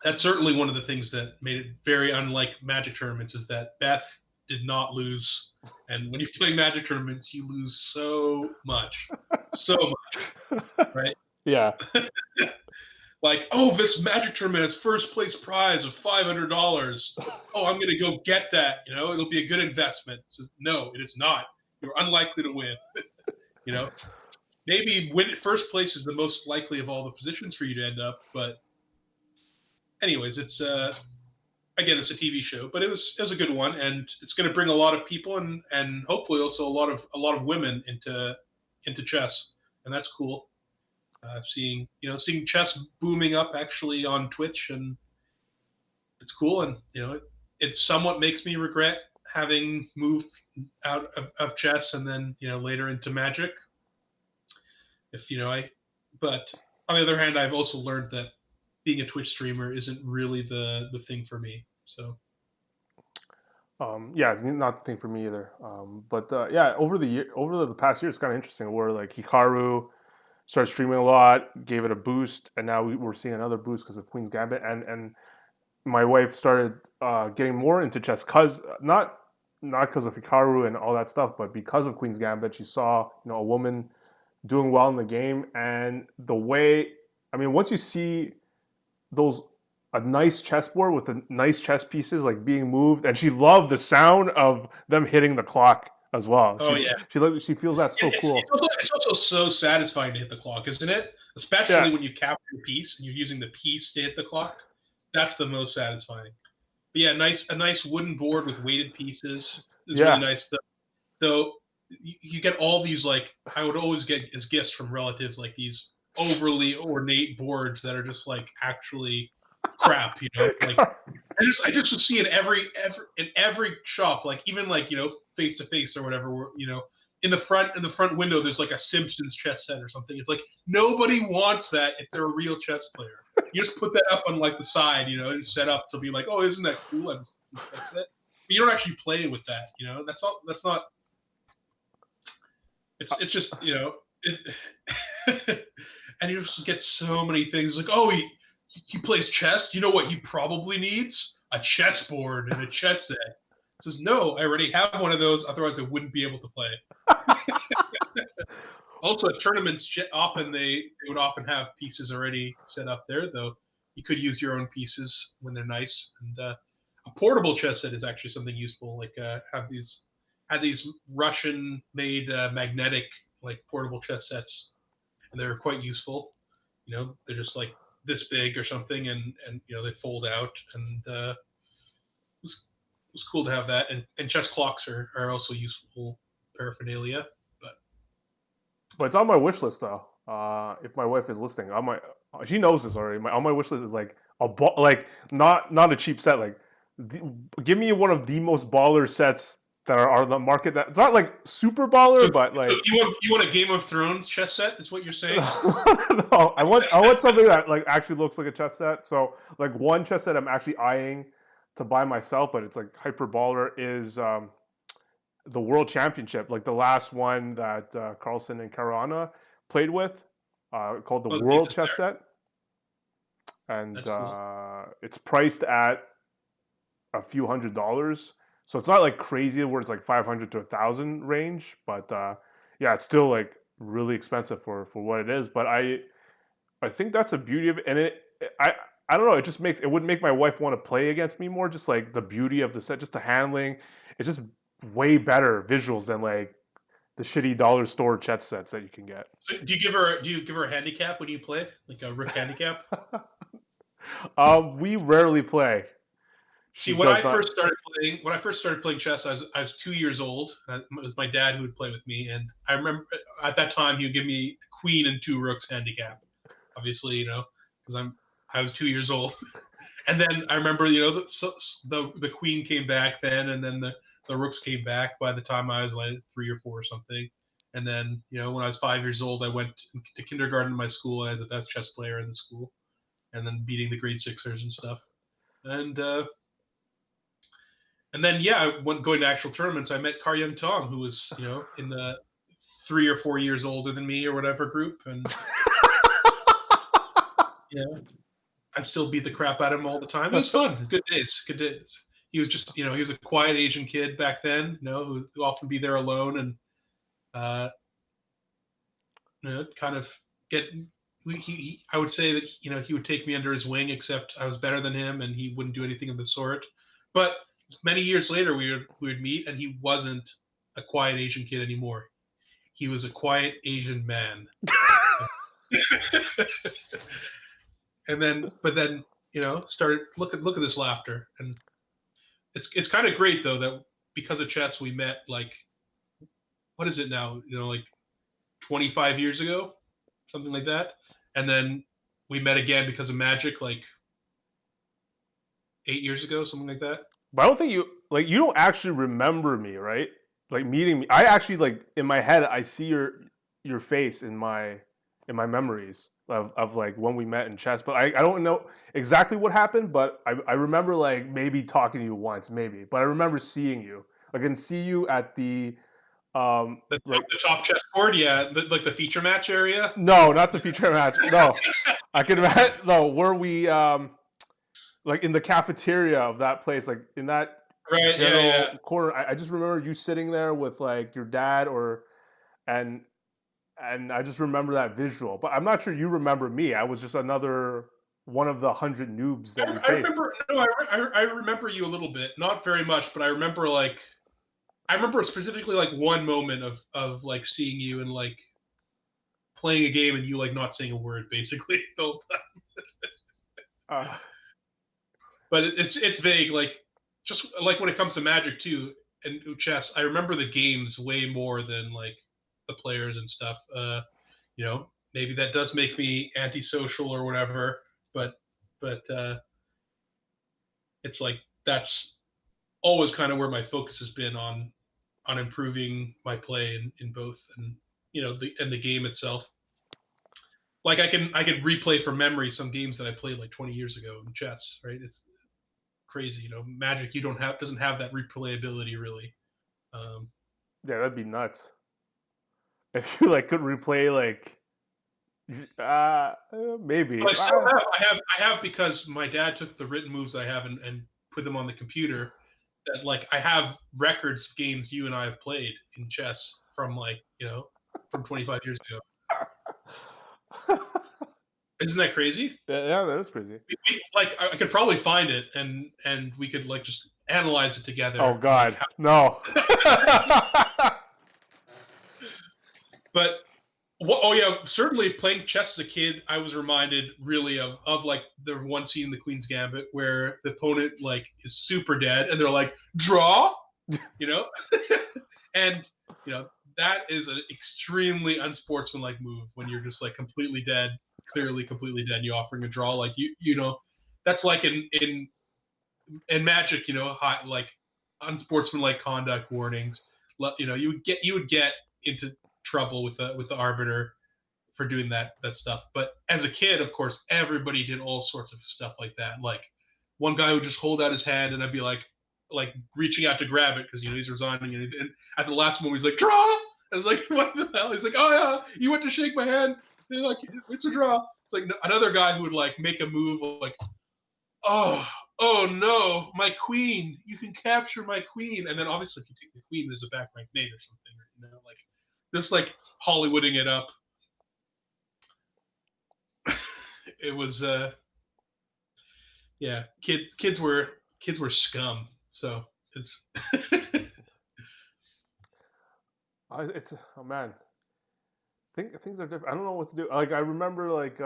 that's certainly one of the things that made it very unlike Magic tournaments is that Beth did not lose. And when you're playing Magic tournaments, you lose so much, right? Yeah. Like, oh, this Magic tournament has first place prize of $500. Oh, I'm gonna go get that. It'll be a good investment. It says, no, it is not. You're unlikely to win. you know, Maybe first place is the most likely of all the positions for you to end up. But anyways, it's again, it's a TV show, but it was a good one, and it's going to bring a lot of people and hopefully also a lot of women into chess, and that's cool. Seeing chess booming up actually on Twitch, and it's cool, and it somewhat makes me regret having moved out of chess and then later into Magic. If I, but on the other hand, I've also learned that being a Twitch streamer isn't really the thing for me. So Yeah, it's not the thing for me either. But yeah, over the past year, it's kind of interesting. Where like Hikaru started streaming a lot, gave it a boost, and now we're seeing another boost because of Queen's Gambit. And my wife started getting more into chess because not because of Hikaru and all that stuff, but because of Queen's Gambit. She saw a woman doing well in the game, and the way I mean, once you see those a nice chessboard with the nice chess pieces like being moved, and she loved the sound of them hitting the clock as well. oh yeah, She feels that's so cool. it's also so satisfying to hit the clock, isn't it? Yeah, Especially when you capture a piece and you're using the piece to hit the clock. That's the most satisfying. But yeah, a nice wooden board with weighted pieces is really yeah. nice. Though you get all these, like, I would always get as gifts from relatives, like these overly ornate boards that are just like actually crap. Like I just would see in every shop, like even like face to face or whatever, in the front window, there's like a Simpsons chess set or something. It's like nobody wants that if they're a real chess player. You just put that up on like the side, and set up to be like, oh, isn't that cool? And that's it. But you don't actually play with that. That's not. It's just it, and you just get so many things like, oh, he plays chess. Do you know what he probably needs? A chessboard and a chess set. It says, no, I already have one of those. Otherwise, I wouldn't be able to play. Also, at tournaments, they would often have pieces already set up there, though you could use your own pieces when they're nice. And a portable chess set is actually something useful. Like had these Russian-made magnetic like portable chess sets, and they're quite useful. They're just like this big or something, and they fold out, and it was cool to have that. And chess clocks are also useful paraphernalia. But But it's on my wish list though. If my wife is listening, on my she knows this already. On my wish list is like like not a cheap set, like Give me one of the most baller sets that are on the market. That it's not like super baller, but So like you want a Game of Thrones chess set? Is what you're saying? no, I want something that like actually looks like a chess set. So like one chess set I'm actually eyeing to buy myself, but it's like hyper baller is the World Championship, like the last one that Carlsen and Caruana played with, called the Oh, the World pieces Chess there. Set, and That's cool. it's priced at a few $100s. So it's not like crazy where it's like 500 to 1,000 range, but yeah, it's still like really expensive for what it is. But I think that's the beauty of it, and I don't know. It just makes it would make my wife want to play against me more. Just like the beauty of the set, just the handling. It's just way better visuals than like the shitty dollar store chess sets that you can get. So do you give her a handicap when you play, like a rook handicap? We rarely play. See, She does not. when I first started playing chess, I was 2 years old. It was my dad who would play with me, and I remember at that time he would give me queen and two rooks handicap. Obviously, because I was 2 years old, and then I remember the queen came back then, and then the rooks came back by the time I was like 3 or 4 or something. And then when I was 5 years old, I went to kindergarten in my school, and I was the best chess player in the school, and then beating the grade sixers and stuff. And then yeah, when going to actual tournaments, I met Kar Young Tong, who was in the 3 or 4 years older than me or whatever group, and yeah, I still beat the crap out of him all the time. It was fun. It was good days. Good days. He was just he was a quiet Asian kid back then, who would often be there alone and uh, kind of get. I would say that he would take me under his wing, except I was better than him, and he wouldn't do anything of the sort. But many years later, we would meet, and he wasn't a quiet Asian kid anymore. He was a quiet Asian man. And then, but then, started look at this laughter, and it's kind of great though that because of chess we met like what is it now? Like 25 years ago, something like that, and then we met again because of Magic like 8 years ago, something like that. But I don't think you don't actually remember me, right? Like meeting me. I actually like in my head I see your face in my memories of like when we met in chess. But I don't know exactly what happened, but I remember like maybe talking to you once, maybe. But I remember seeing you. I can see you at the like The top chessboard, yeah, like the feature match area. no, not the feature match. No. I can imagine no, were we like in the cafeteria of that place, like in that Right, yeah, yeah. general corner. I just remember you sitting there with like your dad and and I just remember that visual. But I'm not sure you remember me. I was just another one of the 100 noobs that you I faced. remember. No, I remember you a little bit, not very much, but I remember specifically like one moment of like seeing you and like playing a game and you like not saying a word basically. Uh, But it's vague. Like just like when it comes to Magic too and chess, I remember the games way more than like the players and stuff. Maybe that does make me antisocial or whatever, but it's like that's always kind of where my focus has been on improving my play in both and the game itself. Like I could replay from memory some games that I played like 20 years ago in chess, right? It's crazy. Magic you don't have doesn't have that replayability really. Um, yeah, that'd be nuts. If you like could replay like maybe. but I still have I have because my dad took the written moves I have and put them on the computer. That like I have records of games you and I have played in chess from like from 25 years ago. Isn't that crazy? Yeah, that is crazy. Like I could probably find it and we could like just analyze it Oh together and like God, no. but oh yeah, certainly playing chess as a kid, I was reminded really of like the one scene in the Queen's Gambit where the opponent like is super dead and they're like draw, you know, and that is an extremely unsportsmanlike move when you're just like completely dead, clearly completely dead, and you're offering a draw. Like that's like in and Magic, hot, like unsportsmanlike conduct warnings. You would get into trouble with the arbiter for doing that stuff. But as a kid, of course, everybody did all sorts of stuff like that. Like one guy would just hold out his hand, and I'd be like reaching out to grab it because he's resigning, and at the last moment he's like, draw. I was like, what the hell? He's like, oh yeah, you went to shake my hand. And like, it's a draw. It's like another guy who would like make a move like, oh, oh no, my queen, you can capture my queen. And then obviously if you take the queen, there's a back rank mate or something, like just like Hollywooding it up. It was yeah, kids were scum. So it's It's oh man, things are different. I don't know what to do. Like I remember, like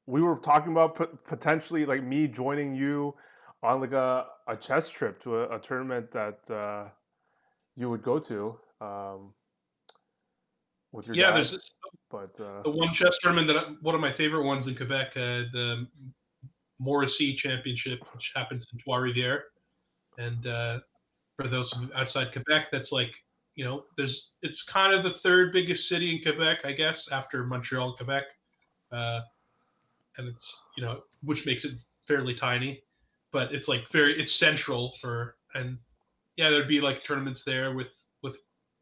we were talking about potentially like me joining you on like a chess trip to a tournament that you would go to with your yeah, dad. there's this, But the one chess tournament one of my favorite ones in Quebec, the Morrissey Championship, which happens in Trois Rivières. And for those outside Quebec, that's like, it's kind of the third biggest city in Quebec, I guess, after Montreal, Quebec, uh, and it's which makes it fairly tiny, but it's like it's central and yeah, there'd be like tournaments there with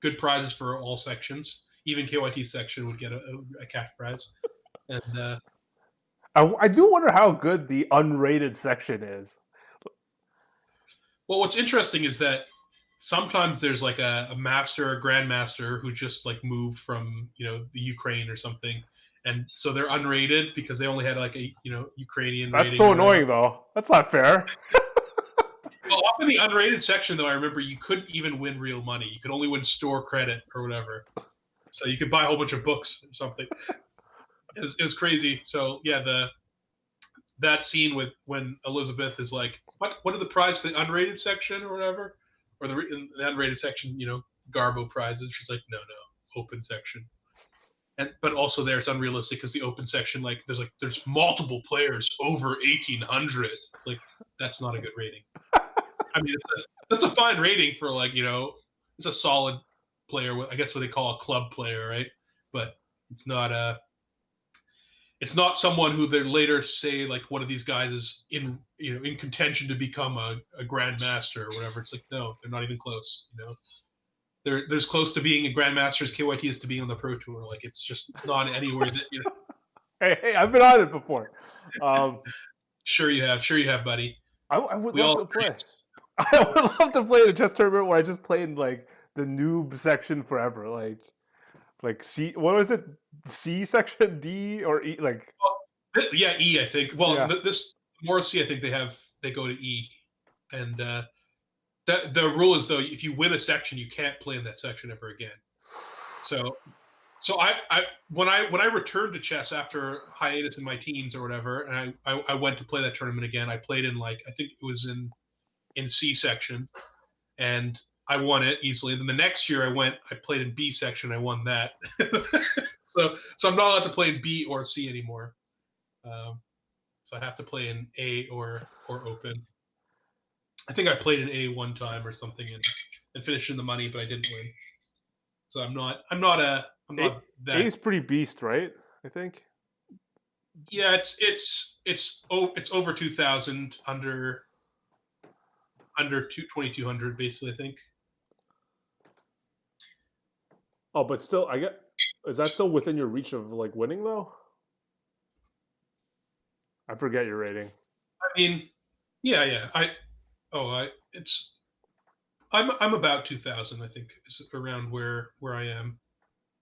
good prizes for all sections. Even KYT section would get a cash prize, and I do wonder how good the unrated section is. well, what's interesting is that sometimes there's like a master, a grandmaster who just like moved from the Ukraine or something, and so they're unrated because they only had like a Ukrainian That's rating so or whatever. annoying, though. That's not fair. Well, up in the unrated section though, I remember you couldn't even win real money. You could only win store credit or whatever. So you could buy a whole bunch of books or something. It was crazy. So yeah, that scene with when Elizabeth is like, what are the prizes for the unrated section or whatever, or the unrated section, Garbo prizes. She's like, no, open section. But also there it's unrealistic because the open section, like there's multiple players over 1800. It's like that's not a good rating. I mean, that's a fine rating for like it's a solid player. I guess what they call a club player, right? But it's not a it's not someone who they later say like one of these guys is in contention to become a grandmaster or whatever. It's like no, they're not even close. There's close to being a grandmaster as KYT is to being on the pro tour. Like it's just not anywhere that. Hey, I've been on it before. Um, Sure you have, buddy. I would We love all to play. I would love to play in a chess tournament where I just played like the noob section forever. Like C. What was it? C section, D or E? Like yeah, E. I think. Well, yeah. this Morrissey, I think they go to E, and the rule is though if you win a section, you can't play in that section ever again. So I when I returned to chess after hiatus in my teens or whatever, and I went to play that tournament again. I played in like I think it was in C section, and I won it easily. And then the next year I played in B section. I won that. so I'm not allowed to play in B or C anymore. So I have to play in A or open. I think I played in A one time or something and finished in the money, but I didn't win. So I'm A not A that. is pretty beast, right? I think. Yeah, it's over 2,000 under 2,200 basically. I think. Oh, but still, I get. Is that still within your reach of like winning though? I forget your rating. I mean, yeah. I'm about 2,000. I think is around where I am.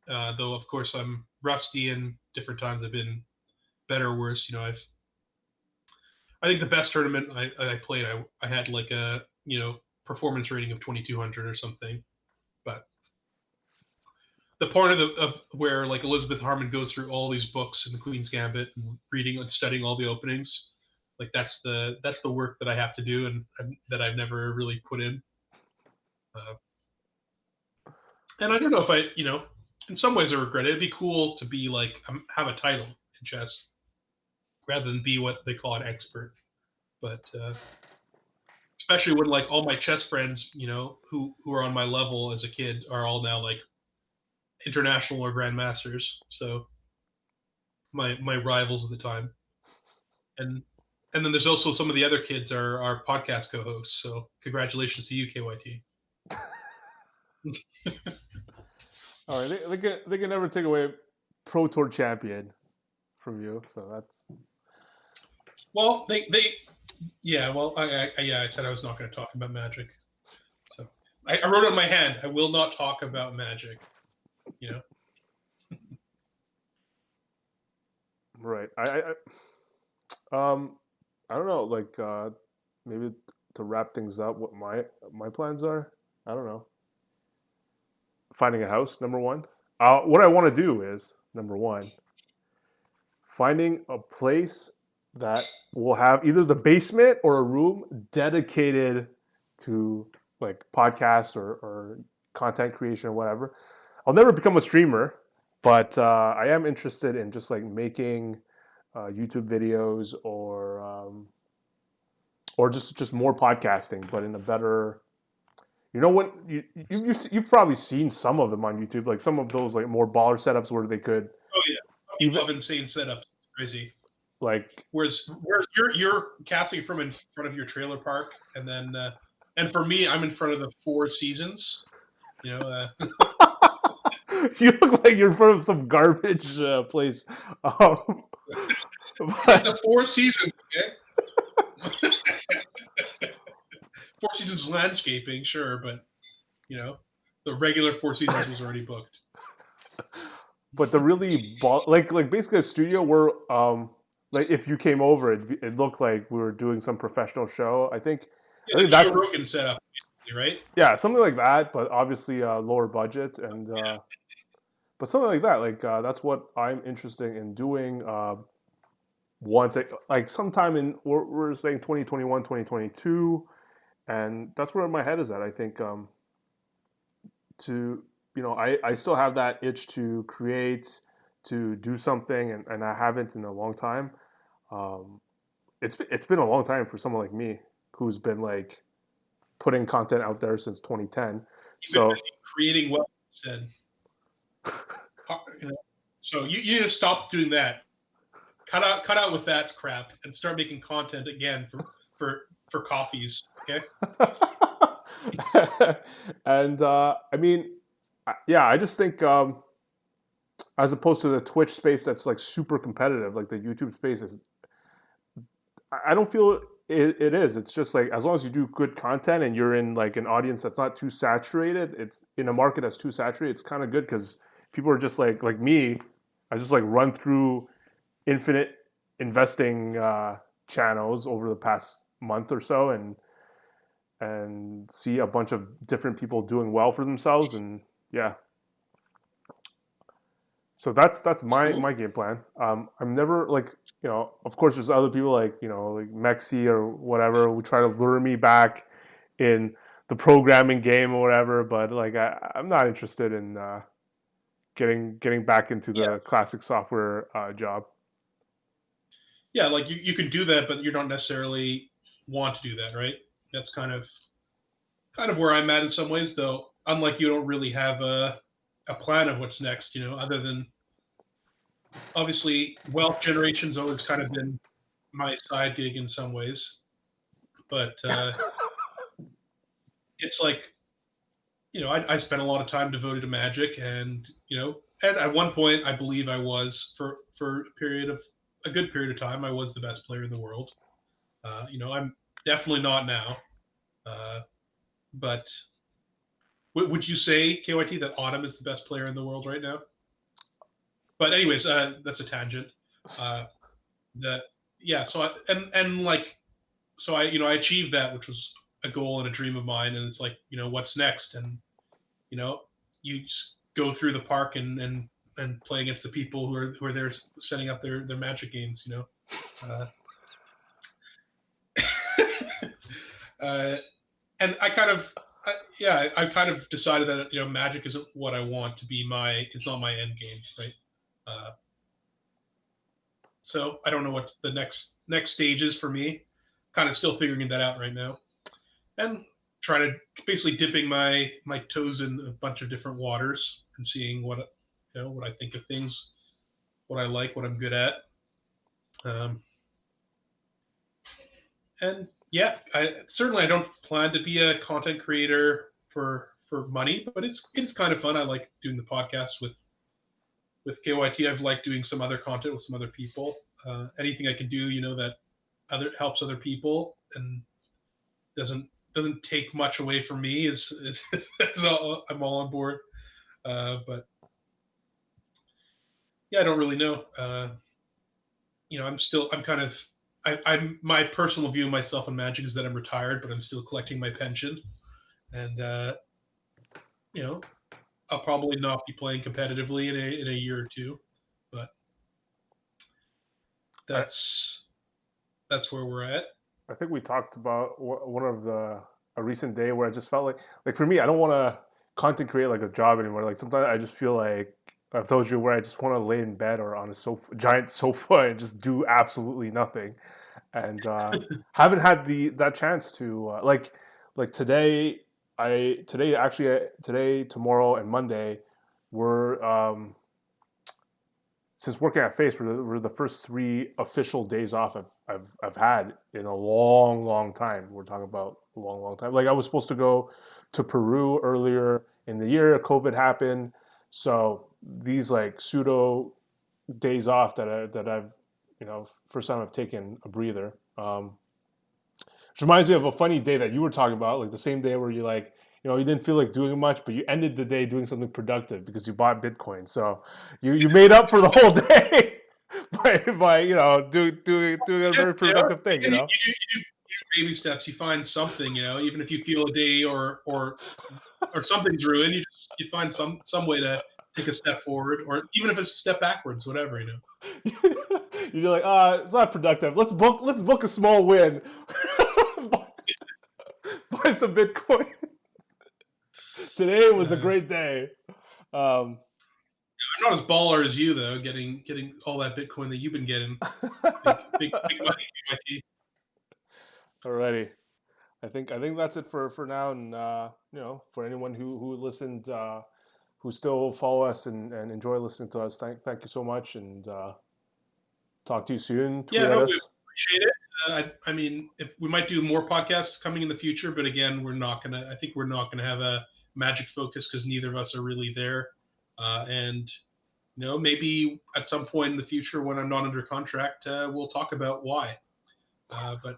Though of course I'm rusty and different times I've been better or worse. I think the best tournament I played, I had like a performance rating of 2,200 or something. But the part of where like Elizabeth Harmon goes through all these books in the Queen's Gambit and reading and studying all the openings, like that's the work that I have to do and that I've never really put in. Uh, and I don't know if in some ways I regret it. It'd be cool to be like have a title in chess rather than be what they call an expert. But especially when like all my chess friends, who are on my level as a kid, are all now like international or grandmasters. So my rivals at the time, and and then there's also some of the other kids are podcast co-hosts. So congratulations to you, KYT. All right, they can never take away Pro Tour champion from you, so that's Well, they yeah. Well, I said I was not going to talk about Magic. So I wrote on my hand, I will not talk about Magic. You know. right. I don't know, like maybe to wrap things up, what my plans are. I don't know. Finding a house, number one. What I want to do is number one, finding a place that will have either the basement or a room dedicated to like podcast or content creation or whatever. I'll never become a streamer, but I am interested in just like making YouTube videos or just more podcasting, but in a better. You know what? You've probably seen some of them on YouTube, like some of those like more baller setups where they could Oh yeah, some people even have insane setups. It's crazy. like Whereas you're casting from in front of your trailer park, and for me, I'm in front of the Four Seasons. You know, you look like you're in front of some garbage place. Um, it's but the Four Seasons. Okay, Four Seasons landscaping, sure, but the regular Four Seasons was already booked. but the really like basically a studio where like if you came over, it looked like we were doing some professional show. Yeah, I the think Joe that's Rogan setup, right? yeah, something like that, but obviously lower budget and but something like that. Like that's what I'm interested in doing. Once like sometime in we're saying 2021, 2022, and that's where my head is at. I think to I still have that itch to create, to do something, and I haven't in a long time. Um, it's been a long time for someone like me who's been like putting content out there since 2010. You've been So busy creating wealth instead. You know, so you need to stop doing that. Cut out with that crap and start making content again for coffees. Okay. and I mean, yeah, I just think as opposed to the Twitch space that's like super competitive, like the YouTube space is, I don't feel it is. It's just like as long as you do good content and you're in like an audience that's not too saturated, it's in a market that's too saturated. It's kind of good because people are just like me. I just like run through infinite investing channels over the past month or so, and see a bunch of different people doing well for themselves, and yeah. So that's It's my cool. game plan. I'm never like of course there's other people like like Mexi or whatever who try to lure me back in the programming game or whatever, but like I'm not interested in getting back into Yeah. the classic software job. Yeah. Like you can do that, but you don't necessarily want to do that, right? That's kind of where I'm at in some ways, though. Unlike you, don't really have a plan of what's next. Other than obviously wealth generation's always kind of been my side gig in some ways, but it's like I spent a lot of time devoted to Magic, and at one point I believe I was for a good period of time I was the best player in the world. I'm definitely not now, uh, but would you say, KYT, that Autumn is the best player in the world right now? But anyways, that's a tangent. Uh, that yeah. So and like I achieved that, which was a goal and a dream of mine. And it's like what's next? And you know you just go through the park and play against the people who are there setting up their Magic games. Uh, uh, and I kind of decided that Magic isn't what I want to be. It's not my end game, right? Uh, so I don't know what the next stage is for me. Kind of still figuring that out right now. and try to basically dipping my toes in a bunch of different waters and seeing what I think of things, what I like, what I'm good at. Um, and yeah, I don't plan to be a content creator for money, but it's kind of fun. I like doing the podcast with KYT. I've liked doing some other content with some other people. Anything I can do, that other helps other people and doesn't take much away from me is all, I'm all on board. But yeah, I don't really know. I'm kind of I'm my personal view of myself in Magic is that I'm retired, but I'm still collecting my pension, and you know I'll probably not be playing competitively in a year or two, but I, that's that's where we're at. I think we talked about one of the a recent day where I just felt like for me, I don't want to content create like a job anymore. Like sometimes I just feel like I've told you where I just want to lay in bed or on a giant sofa and just do absolutely nothing. And haven't had the that chance to like today. Today, tomorrow, and Monday were since working at Face were the first 3 official days off I've had in a long, long time. We're talking about a long, long time. Like I was supposed to go to Peru earlier in the year. COVID happened, so these like pseudo days off that I've first time I've taken a breather. Which reminds me of a funny day that you were talking about, like the same day where you like, you didn't feel like doing much, but you ended the day doing something productive because you bought Bitcoin. So you made up for the whole day by doing a Yeah, very productive thing. you do baby steps. You find something, even if you feel a day or something's ruined, you find some way to take a step forward, or even if it's a step backwards, whatever. You're like, it's not productive. Let's book a small win. Buy some Bitcoin. Today was a Uh, great day. Um, I'm not as baller as you though, getting all that Bitcoin that you've been getting. Big money, KYT. Alrighty. I think that's it for now, and for anyone who listened, who still follow us and enjoy listening to us, thank you so much, and talk to you soon. Yeah, Tweet at no, we us. appreciate it. I mean, if we might do more podcasts coming in the future, but again, I think we're not gonna have a Magic focus because neither of us are really there. And maybe at some point in the future when I'm not under contract, we'll talk about why. But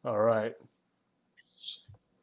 All right.